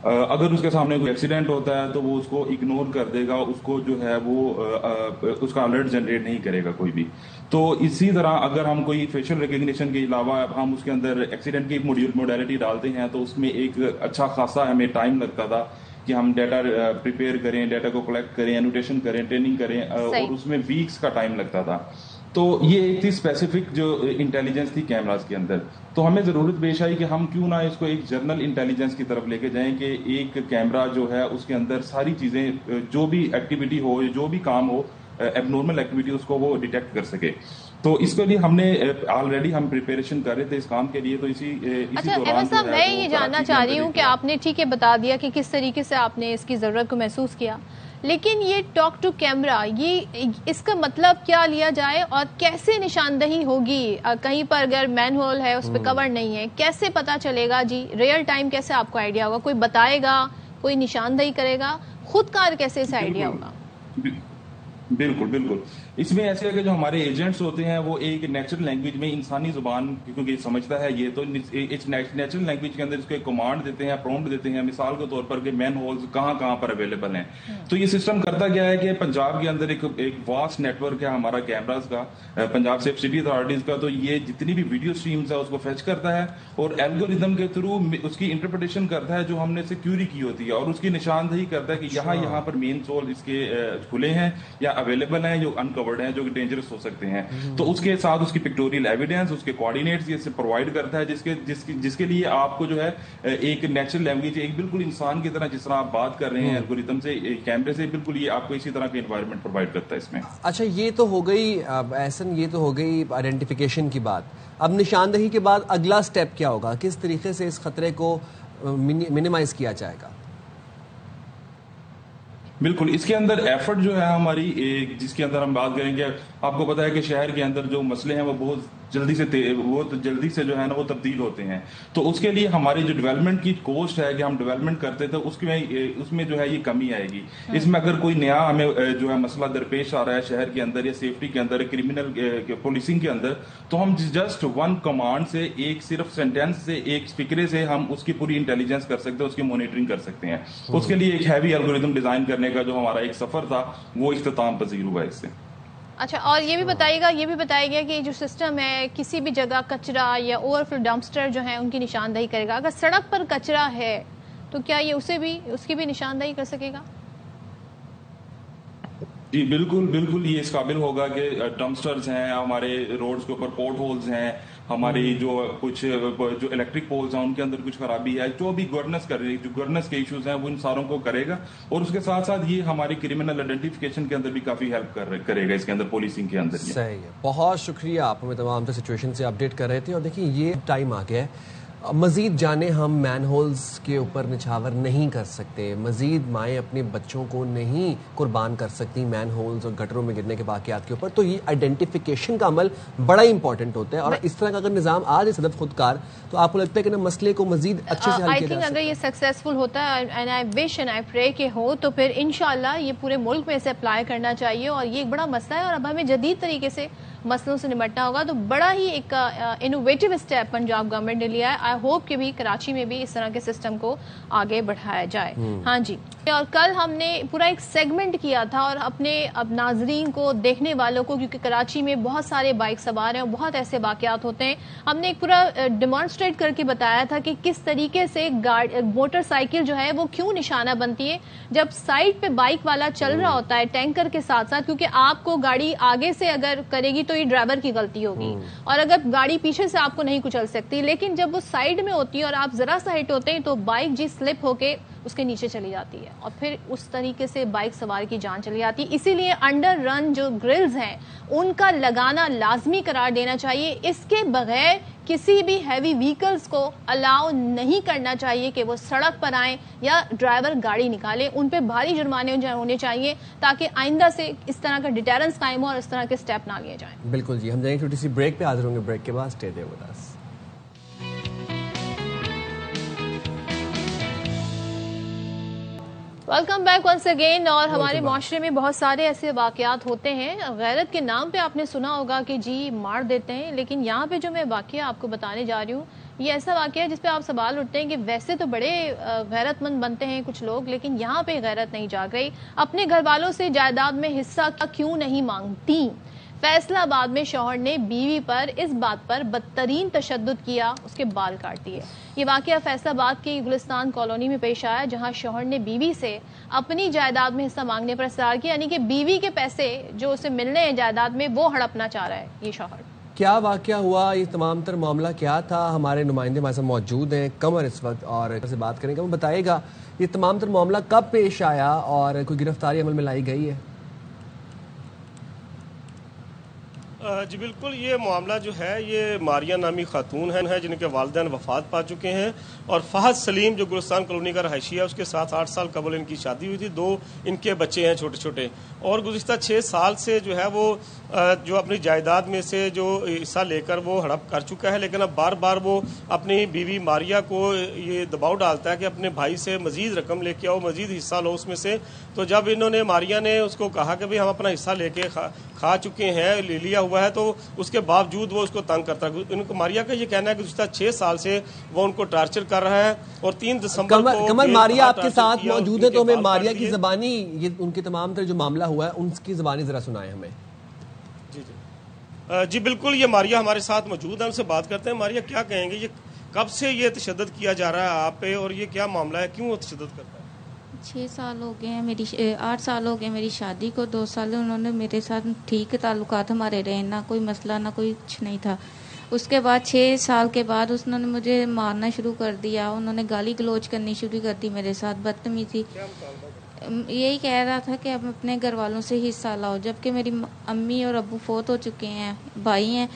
S11: اگر اس کے سامنے کوئی ایکسیڈنٹ ہوتا ہے تو وہ اس کو اگنور کر دے گا, اس کو جو ہے وہ اس کا الرٹ جنریٹ نہیں کرے گا کوئی بھی. تو اسی طرح اگر ہم کوئی فیشل ریکگنیشن کے علاوہ ہم اس کے اندر ایکسیڈنٹ کی موڈیلٹی ڈالتے ہیں تو اس میں ایک اچھا خاصا ہمیں ٹائم لگتا تھا کہ ہم ڈیٹا پریپیئر کریں, ڈیٹا کو کلیکٹ کریں, انوٹیشن کریں, ٹریننگ کریں, اور اس میں ویکس کا ٹائم لگتا تھا. تو یہ ایک تھی اسپیسیفک جو انٹیلیجنس تھی کیمراز کے اندر. تو ہمیں ضرورت پیش آئی کہ ہم کیوں نہ اس کو ایک جرنل انٹیلیجنس کی طرف لے کے جائیں کہ ایک کیمرہ جو ہے اس کے اندر ساری چیزیں, جو بھی ایکٹیویٹی ہو, جو بھی کام ہو, ایب نارمل ایکٹیویٹی, اس کو وہ ڈیٹیکٹ کر سکے. تو اس کے لیے ہم نے آلریڈی ہم پریپریشن کر رہے تھے اس کام کے لیے. تو اسی
S2: دوران صاحب میں یہ جاننا چاہ رہی ہوں کہ آپ نے ٹھیک ہے بتا دیا کہ کس طریقے سے آپ نے اس کی ضرورت کو محسوس کیا, لیکن یہ ٹاک ٹو کیمرہ, یہ اس کا مطلب کیا لیا جائے اور کیسے نشاندہی ہوگی؟ کہیں پر اگر مین ہول ہے اس پہ کور نہیں ہے, کیسے پتا چلے گا جی ریئل ٹائم؟ کیسے آپ کو آئیڈیا ہوگا؟ کوئی بتائے گا, کوئی نشاندہی کرے گا؟ خود کار کیسے اسے آئیڈیا ہوگا؟
S11: بالکل بالکل. اس میں ایسے ہے کہ جو ہمارے ایجنٹس ہوتے ہیں وہ ایک نیچرل لینگویج میں انسانی زبان کیونکہ سمجھتا ہے یہ, تو نیچرل لینگویج کے اندر اس کو ایک کمانڈ دیتے ہیں, پرومپٹ دیتے ہیں, مثال کے طور پر کہ مین ہولز کہاں کہاں پر اویلیبل ہیں. تو یہ سسٹم کرتا کیا ہے کہ پنجاب کے اندر ایک واسٹ نیٹ ورک ہے ہمارا کیمراز کا, پنجاب سیف سٹی اتھارٹیز کا. تو یہ جتنی بھی ویڈیو سٹریمز ہے اس کو فیچ کرتا ہے اور الگوریتھم کے تھرو اس کی انٹرپریٹیشن کرتا ہے جو ہم نے اسے کیوری کی ہوتی ہے, اور اس کی نشاندہی کرتا ہے کہ یہاں پر مین سول اس کے کھلے ہیں یا اویلیبل ہیں, جو انکورڈ ہیں, جو ڈینجرس ہو سکتے ہیں. تو اس کے ساتھ اس کی پکٹوریل ایویڈنس, اس کے کوآرڈینیٹس یہ پرووائڈ کرتا ہے جس کے لیے آپ کو جو ہے ایک نیچرل لینگویج, ایک بالکل انسان کی طرح جس طرح آپ بات کر رہے ہیں الگوریتھم سے, کیمرے سے, بالکل یہ آپ کو اسی طرح کا انوائرمنٹ پرووائڈ کرتا ہے اس میں.
S4: اچھا, یہ تو ہو گئی احسن, یہ تو ہو گئی آئیڈینٹیفیکیشن کی بات. اب نشاندہی کے بعد اگلا سٹیپ کیا ہوگا؟ کس طریقے سے اس خطرے کو منیمائز کیا جائے گا؟
S11: بالکل, اس کے اندر ایفرٹ جو ہے ہماری, جس کے اندر ہم بات کریں گے, آپ کو پتا ہے کہ شہر کے اندر جو مسئلے ہیں وہ بہت جلدی سے جو ہے نا وہ تبدیل ہوتے ہیں. تو اس کے لیے ہماری جو ڈیولپمنٹ کی کوسٹ ہے کہ ہم ڈیولپمنٹ کرتے تھے اس میں جو ہے یہ کمی آئے گی. اس میں اگر کوئی نیا ہمیں جو ہے مسئلہ درپیش آ رہا ہے شہر کے اندر یا سیفٹی کے اندر, کرمنل پولیسنگ کے اندر, تو ہم جسٹ ون کمانڈ سے, ایک صرف سینٹینس سے, ایک فکرے سے ہم اس کی پوری انٹیلیجنس کر سکتے ہیں, اس کی مانیٹرنگ کر سکتے ہیں. اس کے لیے ایک ہیوی الگوریتھم ڈیزائن کرنے کا جو ہمارا ایک سفر تھا وہ اختتام پذیر ہوا اس سے.
S2: اچھا, اور یہ بھی بتایا گیا کہ جو سسٹم ہے کسی بھی جگہ کچرا یا اوور فلو ڈمپسٹر جو ہیں ان کی نشاندہی کرے گا. اگر سڑک پر کچرا ہے تو کیا یہ اس کی بھی نشاندہی کر سکے گا؟
S11: جی بالکل, یہ اس قابل ہوگا کہ ڈمپسٹرز ہیں ہمارے روڈز کے اوپر, پورٹ ہولز ہیں ہماری, جو کچھ جو الیکٹرک پولز ہیں ان کے اندر کچھ خرابی ہے, جو بھی گورننس کے ایشوز ہیں وہ ان ساروں کو کرے گا. اور اس کے ساتھ ساتھ یہ ہماری کرمنل آئیڈینٹیفیکیشن کے اندر بھی کافی ہیلپ کرے گا اس کے اندر, پولیسنگ کے اندر.
S4: صحیح ہے, بہت شکریہ, آپ ہمیں تمام تر سچویشن سے اپڈیٹ کر رہے تھے. اور دیکھیں یہ ٹائم آ گیا ہے, مزید جانیں ہم مین ہولز کے اوپر نچھاور نہیں کر سکتے, مزید مائیں اپنے بچوں کو نہیں قربان کر سکتی مین ہولز اور گٹروں میں گرنے کے واقعات کے اوپر. تو یہ آئیڈینٹیفیکیشن کا عمل بڑا امپورٹنٹ ہوتا ہے, اور اس طرح کا اگر نظام آج صدف خودکار, تو آپ کو لگتا ہے کہ مسئلے کو مزید اچھے سے حل کیا جا سکتا ہے.
S2: اگر یہ سکسیسفل ہوتا ہے, and I wish and I پرے کہ ہو, تو پھر انشاءاللہ یہ پورے ملک میں اسے اپلائی کرنا چاہیے. اور یہ ایک بڑا مسئلہ ہے اور اب ہمیں جدید طریقے سے مسئلوں سے نمٹنا ہوگا. تو بڑا ہی ایک انوویٹو اسٹیپ پنجاب گورنمنٹ نے لیا ہے. آئی ہوپ کہ بھی کراچی میں بھی اس طرح کے سسٹم کو آگے بڑھایا جائے. ہاں جی, اور کل ہم نے پورا ایک سیگمنٹ کیا تھا, اور اپنے اب ناظرین کو, دیکھنے والوں کو, کیونکہ کراچی میں بہت سارے بائک سوار ہیں اور بہت ایسے واقعات ہوتے ہیں, ہم نے ایک پورا ڈیمانسٹریٹ کر کے بتایا تھا کہ کس طریقے سے موٹر سائیکل جو ہے وہ کیوں نشانہ بنتی ہے جب سائڈ پہ بائک والا چل رہا ہوتا ہے ٹینکر کے ساتھ ساتھ. کیونکہ آپ کو گاڑی آگے سے اگر کرے گی تو یہ ڈرائیور کی غلطی ہوگی, اور اگر گاڑی پیچھے سے آپ کو نہیں کچل سکتی. لیکن جب وہ سائڈ میں ہوتی ہے اور آپ ذرا سا ہٹ ہوتے ہیں تو بائک جی سلپ ہو کے اس کے نیچے چلی جاتی ہے, اور پھر اس طریقے سے بائک سوار کی جان چلی جاتی ہے. اسی لیے انڈر رن جو گرلز ہیں ان کا لگانا لازمی قرار دینا چاہیے. اس کے بغیر کسی بھی ہیوی وہیکلز کو الاؤ نہیں کرنا چاہیے کہ وہ سڑک پر آئیں یا ڈرائیور گاڑی نکالیں. ان پہ بھاری جرمانے ہونے چاہیے تاکہ آئندہ سے اس طرح کا ڈیٹرنس قائم ہو اور اس طرح کے سٹیپ نہ لیے جائیں.
S4: بالکل جی, ہم جائیں گے چھوٹی سی بریک پہ, حاضر ہوں گے بریک کے بعد. Stay there with us.
S2: Welcome back once again. اور ہمارے معاشرے میں بہت سارے ایسے واقعات ہوتے ہیں. غیرت کے نام پہ آپ نے سنا ہوگا کہ جی مار دیتے ہیں, لیکن یہاں پہ جو میں واقعہ آپ کو بتانے جا رہی ہوں یہ ایسا واقعہ ہے جس پہ آپ سوال اٹھتے ہیں کہ ویسے تو بڑے غیرت مند بنتے ہیں کچھ لوگ, لیکن یہاں پہ غیرت نہیں جاگ رہی. اپنے گھر والوں سے جائیداد میں حصہ کیوں نہیں مانگتی؟ فیصلہ آباد میں شوہر نے بیوی پر اس بات پر بدترین تشدد کیا, اس کے بال کاٹ دیے. یہ واقعہ فیصلہ آباد کی گلستان کالونی میں پیش آیا, جہاں شوہر نے بیوی سے اپنی جائیداد میں حصہ مانگنے پر اصرار کیا, یعنی کہ بیوی کے پیسے جو اسے ملنے ہیں جائیداد میں وہ ہڑپنا چاہ رہا ہے یہ شوہر. کیا
S4: واقعہ ہوا, یہ تمام تر معاملہ کیا تھا؟ ہمارے نمائندے ہمارے ساتھ موجود ہیں قمر اس وقت, اور سے بات کریں گے. وہ بتائے گا یہ تمام تر معاملہ کب پیش آیا اور کوئی گرفتاری عمل میں لائی گئی ہے؟
S12: جی بالکل, یہ معاملہ جو ہے یہ ماریا نامی خاتون ہے جن کے والدین وفات پا چکے ہیں, اور فہد سلیم جو گلستان کالونی کا رہائشی ہے اس کے ساتھ 8 سال قبل ان کی شادی ہوئی تھی. 2 ان کے بچے ہیں چھوٹے چھوٹے, اور گزشتہ 6 سال سے جو ہے وہ جو اپنی جائیداد میں سے جو حصہ لے کر وہ ہڑپ کر چکا ہے, لیکن اب بار بار وہ اپنی بیوی ماریا کو یہ دباؤ ڈالتا ہے کہ اپنے بھائی سے مزید رقم لے کے آؤ, مزید حصہ لو اس میں سے. تو جب انہوں نے ماریا نے اس کو کہا کہ ہم اپنا حصہ لے کے کھا چکے ہیں, لے لیا ہوا ہے, تو اس کے باوجود وہ اس کو تنگ کرتا ہے. ان کو ماریا کا یہ کہنا ہے کہ گزشتہ 6 سال سے وہ ان کو ٹارچر کر رہا ہے, اور 3 دسمبر کو
S4: کمر ماریا آپ کے ساتھ موجود ہے, تو ہمیں ماریا کی زبانی, یہ ان کے تمام تر جو معاملہ ہوا ہے ان کی زبانی ذرا سنائیں ہمیں.
S12: جی بالکل, یہ ماریا ہمارے ساتھ موجود ہے, ان سے بات کرتے ہیں. ماریا کیا کہیں گے, یہ کب سے یہ تشدد کیا جا رہا ہے آپ پہ, اور یہ کیا معاملہ ہے, کیوں وہ تشدد کرتا ہے؟
S13: 6 سال ہو گئے ہیں 8 سال ہو گئے میری شادی کو. 2 سال انہوں نے میرے ساتھ ٹھیک تعلقات ہمارے رہے, نہ کوئی مسئلہ نہ کوئی کچھ نہیں تھا. اس کے بعد 6 سال کے بعد انہوں نے مجھے مارنا شروع کر دیا, انہوں نے گالی گلوچ کرنی شروع کر دی میرے ساتھ, بدتمیزی. یہی کہہ رہا تھا کہ اب اپنے گھر والوں سے حصہ لاؤ, جبکہ میری امی اور ابو فوت ہو چکے ہیں, بھائی ہیں,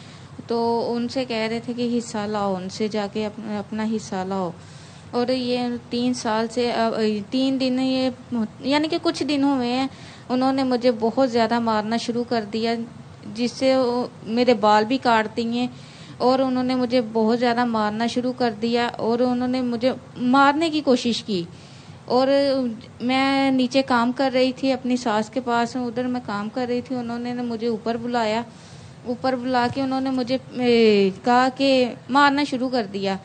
S13: تو ان سے کہہ رہے تھے کہ حصہ لاؤ, ان سے جا کے اپنا حصہ لاؤ. اور یہ 3 سال سے 3 دن یہ یعنی کہ کچھ دن ہوئے ہیں انہوں نے مجھے بہت زیادہ مارنا شروع کر دیا, جس سے میرے بال بھی کاٹ دیے, اور انہوں نے مجھے بہت زیادہ مارنا شروع کر دیا, اور انہوں نے مجھے مارنے کی کوشش کی. اور میں نیچے کام کر رہی تھی اپنی ساس کے پاس, ادھر میں کام کر رہی تھی, انہوں نے مجھے اوپر بلایا, اوپر بلا کے انہوں نے مجھے کہا کہ مارنا شروع کر دیا.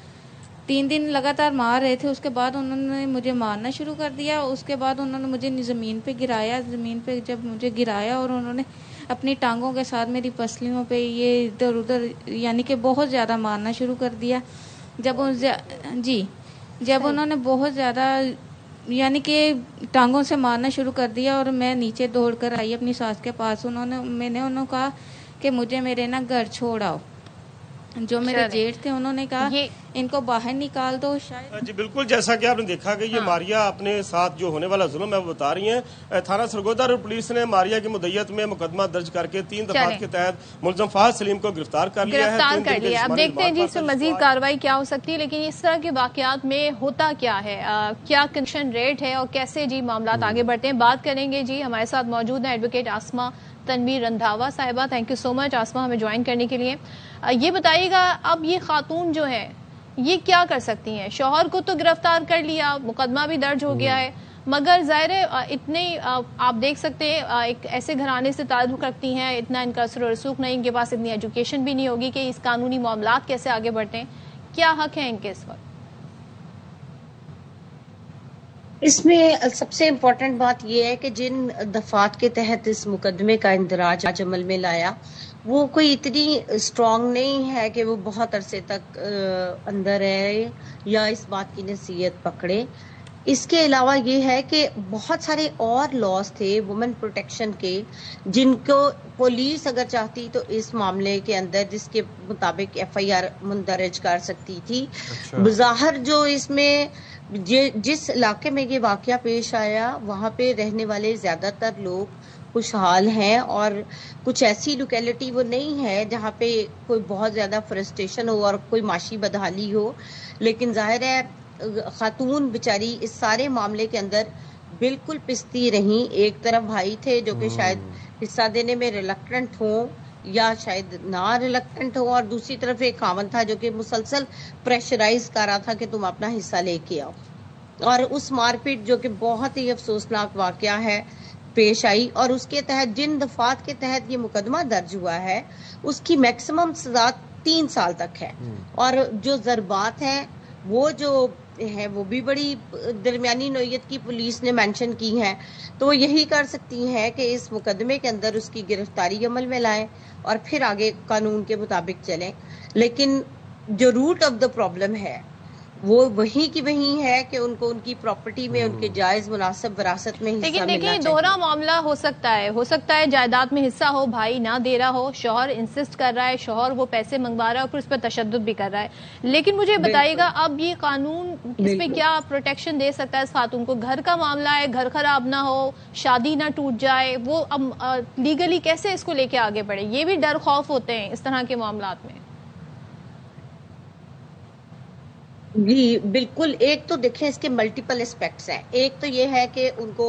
S13: 3 دن لگاتار مار رہے تھے, اس کے بعد انہوں نے مجھے مارنا شروع کر دیا. اس کے بعد انہوں نے مجھے زمین پہ گرایا, زمین پہ جب مجھے گرایا اور انہوں نے اپنی ٹانگوں کے ساتھ میری پسلیوں پہ یہ ادھر ادھر یعنی کہ بہت زیادہ مارنا شروع کر دیا. جب انہوں نے بہت زیادہ یعنی کہ ٹانگوں سے مارنا شروع کر دیا, اور میں نیچے دوڑ کر آئی اپنی ساس کے پاس. میں نے انہوں کہا کہ مجھے میرے نا گھر چھوڑ آؤ. جو میرے جیٹھ تھے انہوں نے کہا ان کو باہر نکال دو شاید.
S12: جی بالکل, جیسا کہ آپ نے دیکھا کہ یہ ماریا اپنے ساتھ جو ہونے والا ظلم ہے وہ بتا رہی ہیں. تھانہ سرگودا روڈ پولیس نے ماریا کی مدعیت میں مقدمہ درج کر کے 3 دفعات کے تحت ملزم فہد سلیم کو گرفتار کر لیا ہے.
S2: اب دیکھتے ہیں جی اس میں مزید کارروائی کیا ہو سکتی ہے, لیکن اس طرح کے واقعات میں ہوتا کیا ہے, کیا کنشن ریٹ ہے, اور کیسے جی معاملات آگے بڑھتے ہیں, بات کریں گے. جی ہمارے ساتھ موجود ہیں ایڈوکیٹ آسما تنویر رندھاوا صاحبہ. تھینک یو سو مچ آسما ہمیں جوائن کرنے کے لیے. یہ بتائیے گا اب یہ خاتون جو ہے یہ کیا کر سکتی ہیں؟ شوہر کو تو گرفتار کر لیا, مقدمہ بھی درج ہو گیا ہے, مگر ظاہر اتنے آپ دیکھ سکتے ہیں ایک ایسے گھرانے سے تعلق رکھتی ہیں, اتنا ان کا اثر و رسوخ نہیں, ان کے پاس اتنی ایجوکیشن بھی نہیں ہوگی کہ اس قانونی معاملات کیسے آگے بڑھتے ہیں. کیا حق ہے ان کے اس وقت؟
S14: اس میں سب سے امپورٹنٹ بات یہ ہے کہ جن دفعات کے تحت اس مقدمے کا اندراج عمل میں لایا وہ کوئی اتنی اسٹرانگ نہیں ہے کہ وہ بہت عرصے تک اندر ہے یا اس بات کی نصیحت پکڑے. اس کے علاوہ یہ ہے کہ بہت سارے اور لاز تھے وومن پروٹیکشن کے جن کو پولیس اگر چاہتی تو اس معاملے کے اندر جس کے مطابق FIR مندرج کر سکتی تھی. بظاہر جو اس میں جس علاقے میں یہ واقعہ پیش آیا وہاں پہ رہنے والے زیادہ تر لوگ خوشحال ہیں, اور کچھ ایسی لوکیلٹی وہ نہیں ہے جہاں پہ کوئی بہت زیادہ فرسٹریشن ہو اور کوئی معاشی بدحالی ہو. لیکن ظاہر ہے خاتون بیچاری اس سارے معاملے کے اندر بالکل پستی رہیں. ایک طرف بھائی تھے جو کہ شاید حصہ دینے میں ریلکٹنٹ ہوں یا شاید نہ ریلکٹنٹ ہو, اور دوسری طرف ایک خاوند تھا جو کہ مسلسل پریشرائز کر رہا تھا کہ تم اپنا حصہ لے کے آؤ. اور اس مار پیٹ جو کہ بہت ہی افسوسناک واقعہ ہے پیش آئی، اور اس کے تحت جن دفعات کے تحت یہ مقدمہ درج ہوا ہے اس کی میکسیمم سزا 3 سال تک ہے، اور جو ضربات ہیں وہ جو ہے وہ بھی بڑی درمیانی نوعیت کی پولیس نے مینشن کی ہے، تو وہ یہی کر سکتی ہے کہ اس مقدمے کے اندر اس کی گرفتاری عمل میں لائیں اور پھر آگے قانون کے مطابق چلیں، لیکن جو روٹ آف دا پرابلم ہے وہ وہیں کی وہیں ہے کہ ان کو ان کی پراپرٹی میں ان کے جائز مناسب وراثت میں حصہ ملنا چاہیے۔
S2: لیکن دوہرا معاملہ ہو سکتا ہے جائیداد میں حصہ ہو، بھائی نہ دے رہا ہو، شوہر انسسٹ کر رہا ہے، شوہر وہ پیسے منگوا رہا ہے اور پھر اس پر تشدد بھی کر رہا ہے، لیکن مجھے بتائیے گا اب یہ قانون اس پہ کیا پروٹیکشن دے سکتا ہے اس خاتون کو؟ گھر کا معاملہ ہے، گھر خراب نہ ہو، شادی نہ ٹوٹ جائے، وہ اب لیگلی کیسے اس کو لے کے آگے بڑھے؟ یہ بھی ڈر خوف ہوتے ہیں اس طرح کے معاملات میں۔
S14: جی بالکل، ایک تو دیکھیں اس کے ملٹیپل اسپیکٹس ہیں، ایک تو یہ ہے کہ ان کو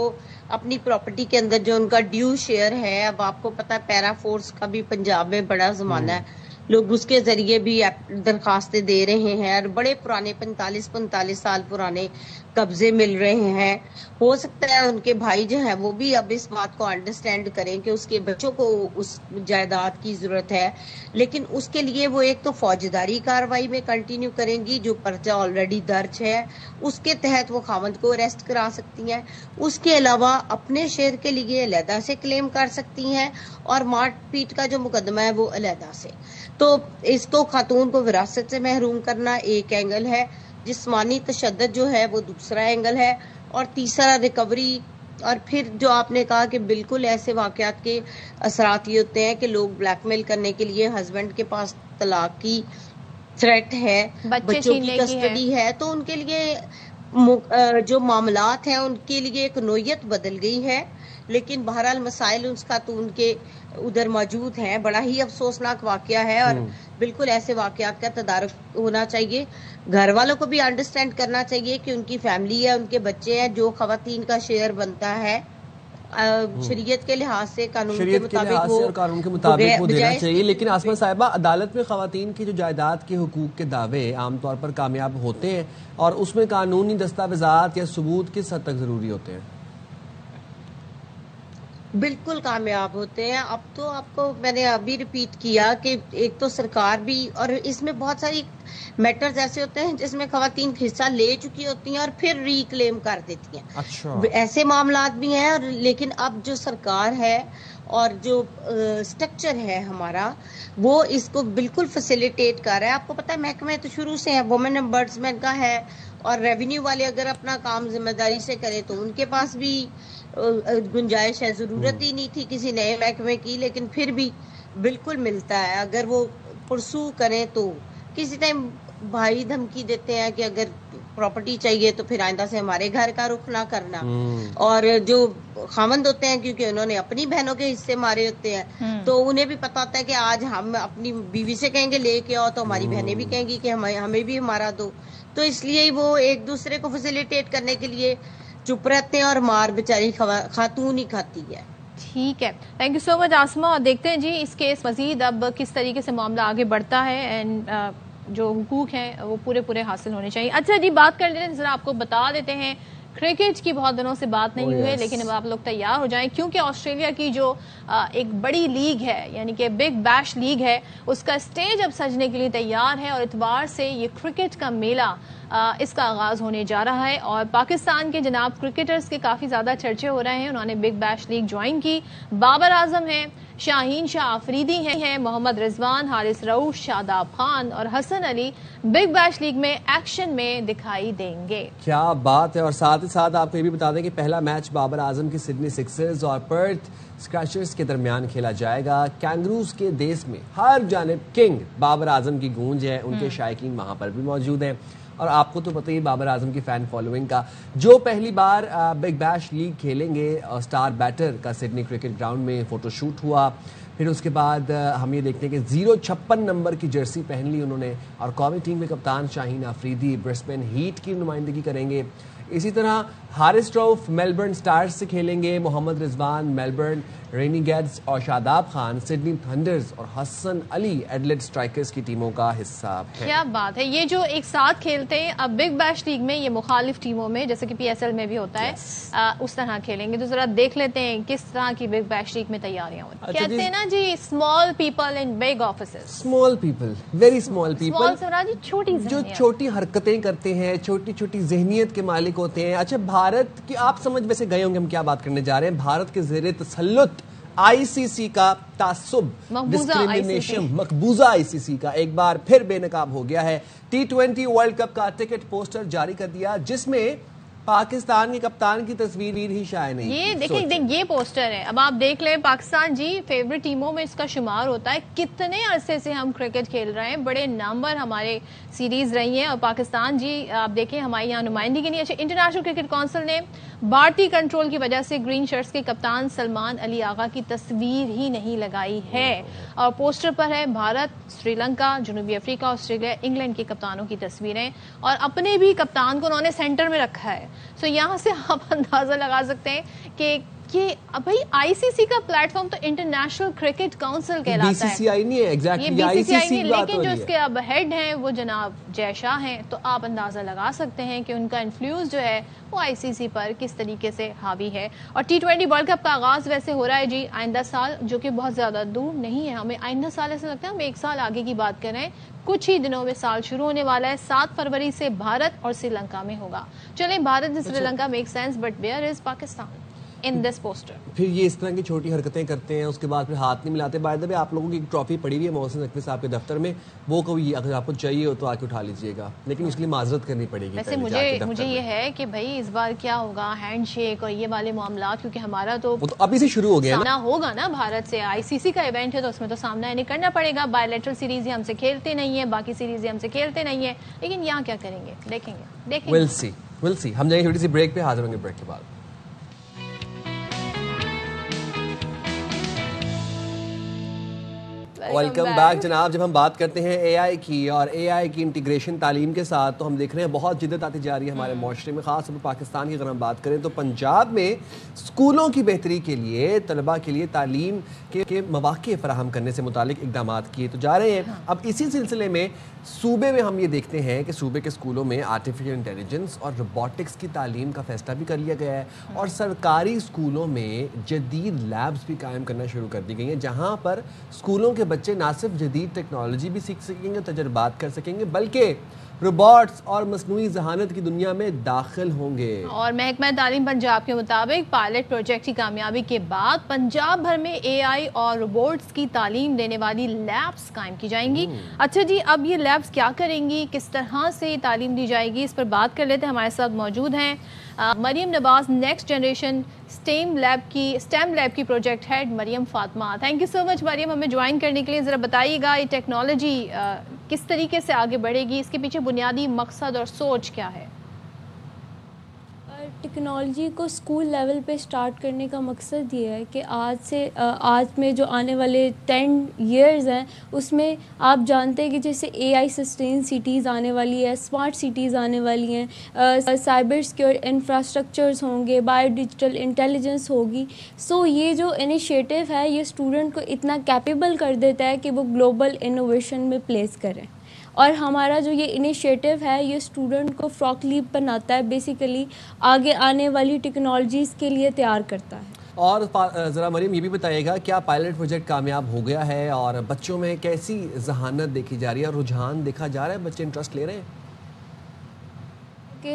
S14: اپنی پراپرٹی کے اندر جو ان کا ڈیو شیئر ہے، اب آپ کو پتا ہے پیرا فورس کا بھی پنجاب میں بڑا زمانہ ہے، لوگ اس کے ذریعے بھی درخواستیں دے رہے ہیں اور بڑے پرانے 45 سال پرانے قبضے مل رہے ہیں۔ ہو سکتا ہے ان کے بھائی جو ہیں وہ بھی اب اس بات کو انڈرسٹینڈ کریں کہ اس کے بچوں کو اس جائیداد کی ضرورت ہے، لیکن اس کے لیے وہ ایک تو فوجداری کارروائی میں کنٹینیو کریں گی، جو پرچہ آلریڈی درج ہے اس کے تحت وہ خاوند کو اریسٹ کرا سکتی ہیں، اس کے علاوہ اپنے شیئر کے لیے علیحدہ سے کلیم کر سکتی ہیں، اور مار پیٹ کا جو مقدمہ ہے وہ علیحدہ سے۔ تو اس کو خاتون کو وراثت سے محروم کرنا ایک اینگل ہے، جسمانی تشدد جو ہے وہ دوسرا اینگل ہے، اور تیسرا ریکوری، اور پھر جو آپ نے کہا کہ بالکل ایسے واقعات کے اثرات یہ ہوتے ہیں کہ لوگ بلیک میل کرنے کے لیے ہسبینڈ کے پاس طلاق کی تھریٹ ہے، بچوں کی کسٹڈی ہے، تو ان کے لیے جو معاملات ہیں ان کے لیے ایک نوعیت بدل گئی ہے، لیکن بہرحال مسائل اس خاتون کے ادھر موجود ہیں۔ بڑا ہی افسوسناک واقعہ ہے، اور بالکل ایسے واقعات کا تدارک ہونا چاہیے، گھر والوں کو بھی انڈرسٹینڈ کرنا چاہیے کہ ان کی فیملی ہے، ان کے بچے ہیں، جو خواتین کا شیئر بنتا ہے شریعت کے لحاظ سے قانون کے مطابق
S4: وہ دینا چاہیے۔ لیکن آسمہ صاحبہ، عدالت میں خواتین کی جو جائیداد کے حقوق کے دعوے عام طور پر کامیاب ہوتے ہیں، اور اس میں قانونی دستاویزات یا ثبوت کس حد تک ضروری ہوتے ہیں؟
S14: بالکل کامیاب ہوتے ہیں۔ اب تو آپ کو میں نے ابھی ریپیٹ کیا کہ ایک تو سرکار بھی، اور اس میں بہت ساری میٹرز ایسے ہوتے ہیں جس میں خواتین حصہ لے چکی ہوتی ہیں اور پھر ری کلیم کر دیتی ہیں، ایسے معاملات بھی ہیں، لیکن اب جو سرکار ہے اور جو سٹرکچر ہے ہمارا وہ اس کو بالکل فیسیلیٹیٹ کر رہا ہے۔ آپ کو پتا ہے محکمہ تو شروع سے ہے، وومن امبرڈسمنٹ کا ہے، اور ریونیو والے اگر اپنا کام ذمہ داری سے کریں تو ان کے پاس بھی گنجائش ہے، ضرورت ہی نہیں تھی کسی نئے محکمے کی، لیکن پھر بھی بالکل ملتا ہے اگر وہ پرسو کریں تو۔ کسی ٹائم بھائی دھمکی دیتے ہیں کہ اگر پراپرٹی چاہیے تو پھر آئندہ سے ہمارے گھر کا رخ نہ کرنا، اور جو خامند ہوتے ہیں کیونکہ انہوں نے اپنی بہنوں کے حصے مارے ہوتے ہیں تو انہیں بھی پتا ہوتا ہے کہ آج ہم اپنی بیوی سے کہیں گے لے کے آؤ تو ہماری بہنیں بھی کہیں گی کہ ہمیں بھی ہمارا دو، تو اس لیے وہ ایک دوسرے کو فیسیلیٹیٹ کرنے کے لیے چپ رہتے ہیں، اور مار بیچاری خاتون ہی کھاتی ہے۔
S2: ٹھیک ہے، تھینک یو سو مچ آسمہ۔ اور دیکھتے ہیں جی اس کیس مزید اب کس طریقے سے معاملہ آگے بڑھتا ہے، اینڈ جو حقوق ہیں وہ پورے حاصل ہونے چاہیے۔ اچھا جی، بات کر لیتے ہیں، ذرا آپ کو بتا دیتے ہیں کرکٹ کی بہت دنوں سے بات نہیں ہوئی ہے، لیکن اب آپ لوگ تیار ہو جائیں کیونکہ آسٹریلیا کی جو ایک بڑی لیگ ہے یعنی کہ بگ بیش لیگ ہے، اس کا اسٹیج اب سجنے کے لیے تیار ہے، اور اتوار سے یہ کرکٹ کا میلہ اس کا آغاز ہونے جا رہا ہے، اور پاکستان کے جناب کرکٹرز کے کافی زیادہ چرچے ہو رہے ہیں۔ انہوں نے بگ بیش لیگ جوائن کی، بابر اعظم ہیں، شاہین شاہ آفریدی ہیں، محمد رضوان، حارث رؤوف، شاداب خان اور Hasan Ali Big Bash League میں ایکشن میں دکھائی دیں گے۔
S4: کیا بات ہے، اور ساتھ ہی ساتھ آپ کو یہ بھی بتا دیں کہ پہلا میچ بابر اعظم کی سڈنی سکسرز اور پرتھ اسکریچرز کے درمیان کھیلا جائے گا۔ کینگروز کے دیس میں ہر جانب کنگ بابر اعظم کی گونج ہے، ان کے شائقین وہاں پر بھی موجود ہیں، اور آپ کو تو پتہ ہی بابر اعظم کی فین فالوئنگ کا۔ جو پہلی بار بگ بیش لیگ کھیلیں گے اسٹار بیٹر کا سڈنی کرکٹ گراؤنڈ میں فوٹو شوٹ ہوا، پھر اس کے بعد ہم یہ دیکھتے ہیں کہ 056 نمبر کی جرسی پہن لی انہوں نے، اور قومی ٹیم کے کپتان شاہین آفریدی برسبین ہیٹ کی نمائندگی کریں گے۔ اسی طرح حارث روف میلبرن سٹارز سے کھیلیں گے، محمد رضوان میلبرن رینیگیڈز اور شاداب خان سڈنی تھنڈرز اور حسن علی ایڈلیڈ اسٹرائکرز کی ٹیموں کا حصہ ہے۔
S2: کیا بات ہے، یہ جو ایک ساتھ کھیلتے ہیں اب بگ بیش لیگ میں، یہ مخالف ٹیموں میں جیسے کہ پی ایس ایل میں بھی ہوتا ہے اس طرح کھیلیں گے۔ تو ذرا دیکھ لیتے ہیں کس طرح کی بگ بیش لیگ میں تیاریاں ہوتی ہیں۔ کہتے ہیں نا جی small people in big offices,
S4: small people, very small people,
S2: چھوٹی
S4: جو چھوٹی حرکتیں کرتے ہیں، چھوٹی چھوٹی ذہنیت کے مالک ہوتے ہیں۔ اچھا بھارت کی آپ سمجھ ویسے گئے ہوں گے ہم کیا بات کرنے جا رہے ہیں۔ بھارت کے زیر تسلط آئی سی سی کا تعصب، ڈسکریمنیشن، مقبوضہ آئی سی سی کا ایک بار پھر بے نقاب ہو گیا ہے۔ T20 ورلڈ کپ کا ٹکٹ پوسٹر جاری کر دیا جس میں پاکستان کے کپتان کی تصویر ہی شائع نہیں۔
S2: یہ دیکھیں یہ پوسٹر ہے، اب آپ دیکھ لیں پاکستان جی فیوریٹ ٹیموں میں اس کا شمار ہوتا ہے۔ کتنے عرصے سے ہم کرکٹ کھیل رہے ہیں، بڑے نمبر ہمارے سیریز رہی ہیں اور پاکستان جی آپ دیکھیں ہمارے یہاں نمائندگی نہیں۔ اچھا انٹرنیشنل کرکٹ کونسل نے بھارتی کنٹرول کی وجہ سے گرین شرٹس کے کپتان سلمان علی آغا کی تصویر ہی نہیں لگائی ہے اور پوسٹر پر ہے بھارت، سری لنکا، جنوبی افریقہ، آسٹریلیا، انگلینڈ کے کپتانوں کی تصویریں اور اپنے بھی کپتان کو انہوں نے سینٹر میں رکھا ہے۔ سو یہاں سے آپ اندازہ لگا سکتے ہیں کہ بھائی آئی سی سی کا پلیٹ فارم تو انٹرنیشنل کرکٹ کونسل کہلاتا ہے،
S4: بی سی سی آئی نہیں ہے، ایگزیکٹلی آئی سی سی،
S2: لیکن جو اس کے اب ہیڈ ہیں وہ جناب جے شاہ ہیں، تو آپ اندازہ لگا سکتے ہیں کہ ان کا انفلوئنس جو ہے وہ آئی سی سی پر کس طریقے سے حاوی ہے۔ اور T20 ورلڈ کپ کا آغاز ویسے ہو رہا ہے جی آئندہ سال، جو کہ بہت زیادہ دور نہیں ہے، ہمیں آئندہ سال ایسا لگتا ہے ہم ایک سال آگے کی بات کر رہے ہیں۔ کچھ ہی دنوں میں سال شروع ہونے والا ہے، 7 فروری سے بھارت اور سری لنکا میں ہوگا۔ چلیں بھارت اور Sri Lanka make sense, but where is Pakistan in this poster?
S4: پھر یہ اس طرح کی چھوٹی حرکتیں کرتے ہیں، اس کے بعد پھر ہاتھ نہیں ملاتے۔ بائی دا وے آپ لوگوں کی ایک ٹرافی پڑی ہوئی ہے محسن نقوی صاحب کے دفتر میں، وہ کوئی اگر آپ کو چاہیے ہو تو آ کے اٹھا لیجیے گا، لیکن اس کے لیے معذرت کرنی پڑے گی۔
S2: ویسے مجھے یہ ہے کہ بھائی اس بار کیا ہوگا، ہینڈ شیک اور یہ والے معاملات، کیونکہ ہمارا تو
S4: ابھی سے شروع ہو گیا
S2: سامنا ہوگا نا بھارت سے، آئی سی سی کا ایونٹ ہے تو اس میں تو سامنا نہیں کرنا پڑے گا۔ بائی لیٹرل سیریز ہم سے کھیلتے نہیں ہیں، باقی سیریز ہم سے کھیلتے نہیں ہیں، لیکن یہاں کیا کریں گے دیکھیں گے۔
S4: ول سی ہم جائیں گے چھوٹی سی بریک پہ، حاضر ہوں گے بریک کے بعد۔ ویلکم بیک جناب۔ جب ہم بات کرتے ہیں اے آئی کی اور اے آئی کی انٹیگریشن تعلیم کے ساتھ تو ہم دیکھ رہے ہیں بہت جدت آتی جا رہی ہے ہمارے معاشرے میں، خاص طور پر پاکستان کی اگر ہم بات کریں تو پنجاب میں اسکولوں کی بہتری کے لیے طلباء کے لیے تعلیم کے مواقع فراہم کرنے سے متعلق اقدامات کیے تو جا رہے ہیں۔ اب اسی سلسلے میں صوبے میں ہم یہ دیکھتے ہیں کہ صوبے کے اسکولوں میں آرٹیفیشل انٹیلیجنس اور روبوٹکس کی تعلیم کا فیصلہ بھی کر لیا گیا ہے اور سرکاری اسکولوں میں جدید لیبز بھی قائم کرنا شروع کر دی گئی ہیں، جہاں پر اسکولوں کے بچے نہ صرف جدید ٹیکنالوجی بھی سیکھ سکیں گے، تجربات کر سکیں گے، بلکہ روبوٹس اور مصنوعی ذہانت کی دنیا میں داخل ہوں گے۔ اور
S2: محکمہ تعلیم پنجاب کے مطابق پائلٹ پروجیکٹ کی کامیابی کے بعد پنجاب بھر میں اے آئی اور روبوٹس کی تعلیم دینے والی لیبس قائم کی جائیں گی۔ اچھا جی، اب یہ لیبس کیا کریں گی، کس طرح سے تعلیم دی جائے گی، اس پر بات کر لیتے ہیں۔ ہمارے ساتھ موجود ہیں Maryam Nawaz, next generation STEM lab کی project head Maryam Fatima. Thank you so much Maryam ہمیں جوائن کرنے کے لیے۔ ذرا بتائیے گا یہ ٹیکنالوجی کس طریقے سے آگے بڑھے گی، اس کے پیچھے بنیادی مقصد اور سوچ کیا ہے؟
S15: ٹیکنالوجی کو اسکول لیول پہ سٹارٹ کرنے کا مقصد یہ ہے کہ آج میں جو آنے والے 10 ایئرز ہیں اس میں آپ جانتے ہیں کہ جیسے اے آئی سسٹین سٹیز آنے والی ہے، اسمارٹ سٹیز آنے والی ہیں، سائبر سیکیور انفراسٹرکچرز ہوں گے، بایو ڈیجیٹل انٹیلیجنس ہوگی۔ سو یہ جو انیشیٹو ہے یہ اسٹوڈنٹ کو اتنا کیپیبل کر دیتا ہے کہ وہ گلوبل انوویشن میں پلیس کریں، اور ہمارا جو یہ انیشیٹو ہے یہ اسٹوڈنٹ کو فراک لیپ بناتا ہے، بیسیکلی آگے آنے والی ٹیکنالوجیز کے لیے تیار کرتا ہے۔
S4: اور ذرا مریم یہ بھی بتائیے گا کیا پائلٹ پروجیکٹ کامیاب ہو گیا ہے اور بچوں میں کیسی ذہانت دیکھی جا رہی ہے اور رجحان دیکھا جا رہا ہے، بچے انٹرسٹ لے رہے ہیں؟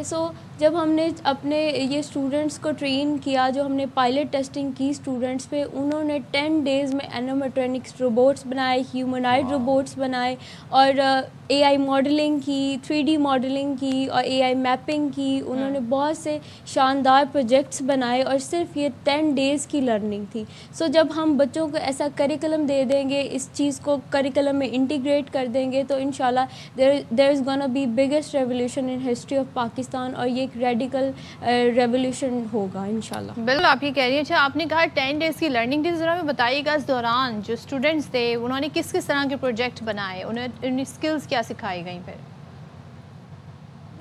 S15: سو جب ہم نے اپنے یہ اسٹوڈنٹس کو ٹرین کیا، جو ہم نے پائلٹ ٹیسٹنگ کی اسٹوڈنٹس پہ، انہوں نے 10 ڈیز میں اینیمیٹرونکس روبوٹس بنائے، ہیومنائڈ روبوٹس بنائے، اور اے آئی ماڈلنگ کی، 3D ماڈلنگ کی اور اے آئی میپنگ کی۔ انہوں نے بہت سے شاندار پروجیکٹس بنائے اور صرف یہ 10 ڈیز کی لرننگ تھی۔ سو جب ہم بچوں کو ایسا کریکلم دے دیں گے، اس چیز کو کریکلم میں انٹیگریٹ کر دیں گے، تو انشاءاللہ there is gonna be biggest revolution in history of Pakistan, اور یہ ایک ریڈیکل ریولیوشن ہوگا انشاءاللہ۔
S2: بالکل آپ یہ کہہ رہی ہیں۔ اچھا آپ نے کہا 10 ڈیز کی لرننگ تھی، ذرا ہمیں بتائیے گا اس دوران جو اسٹوڈنٹس تھے انہوں نے کس طرح کے پروجیکٹ بنائے، انہیں اسکلز کیا سکھائی گئیں؟ پھر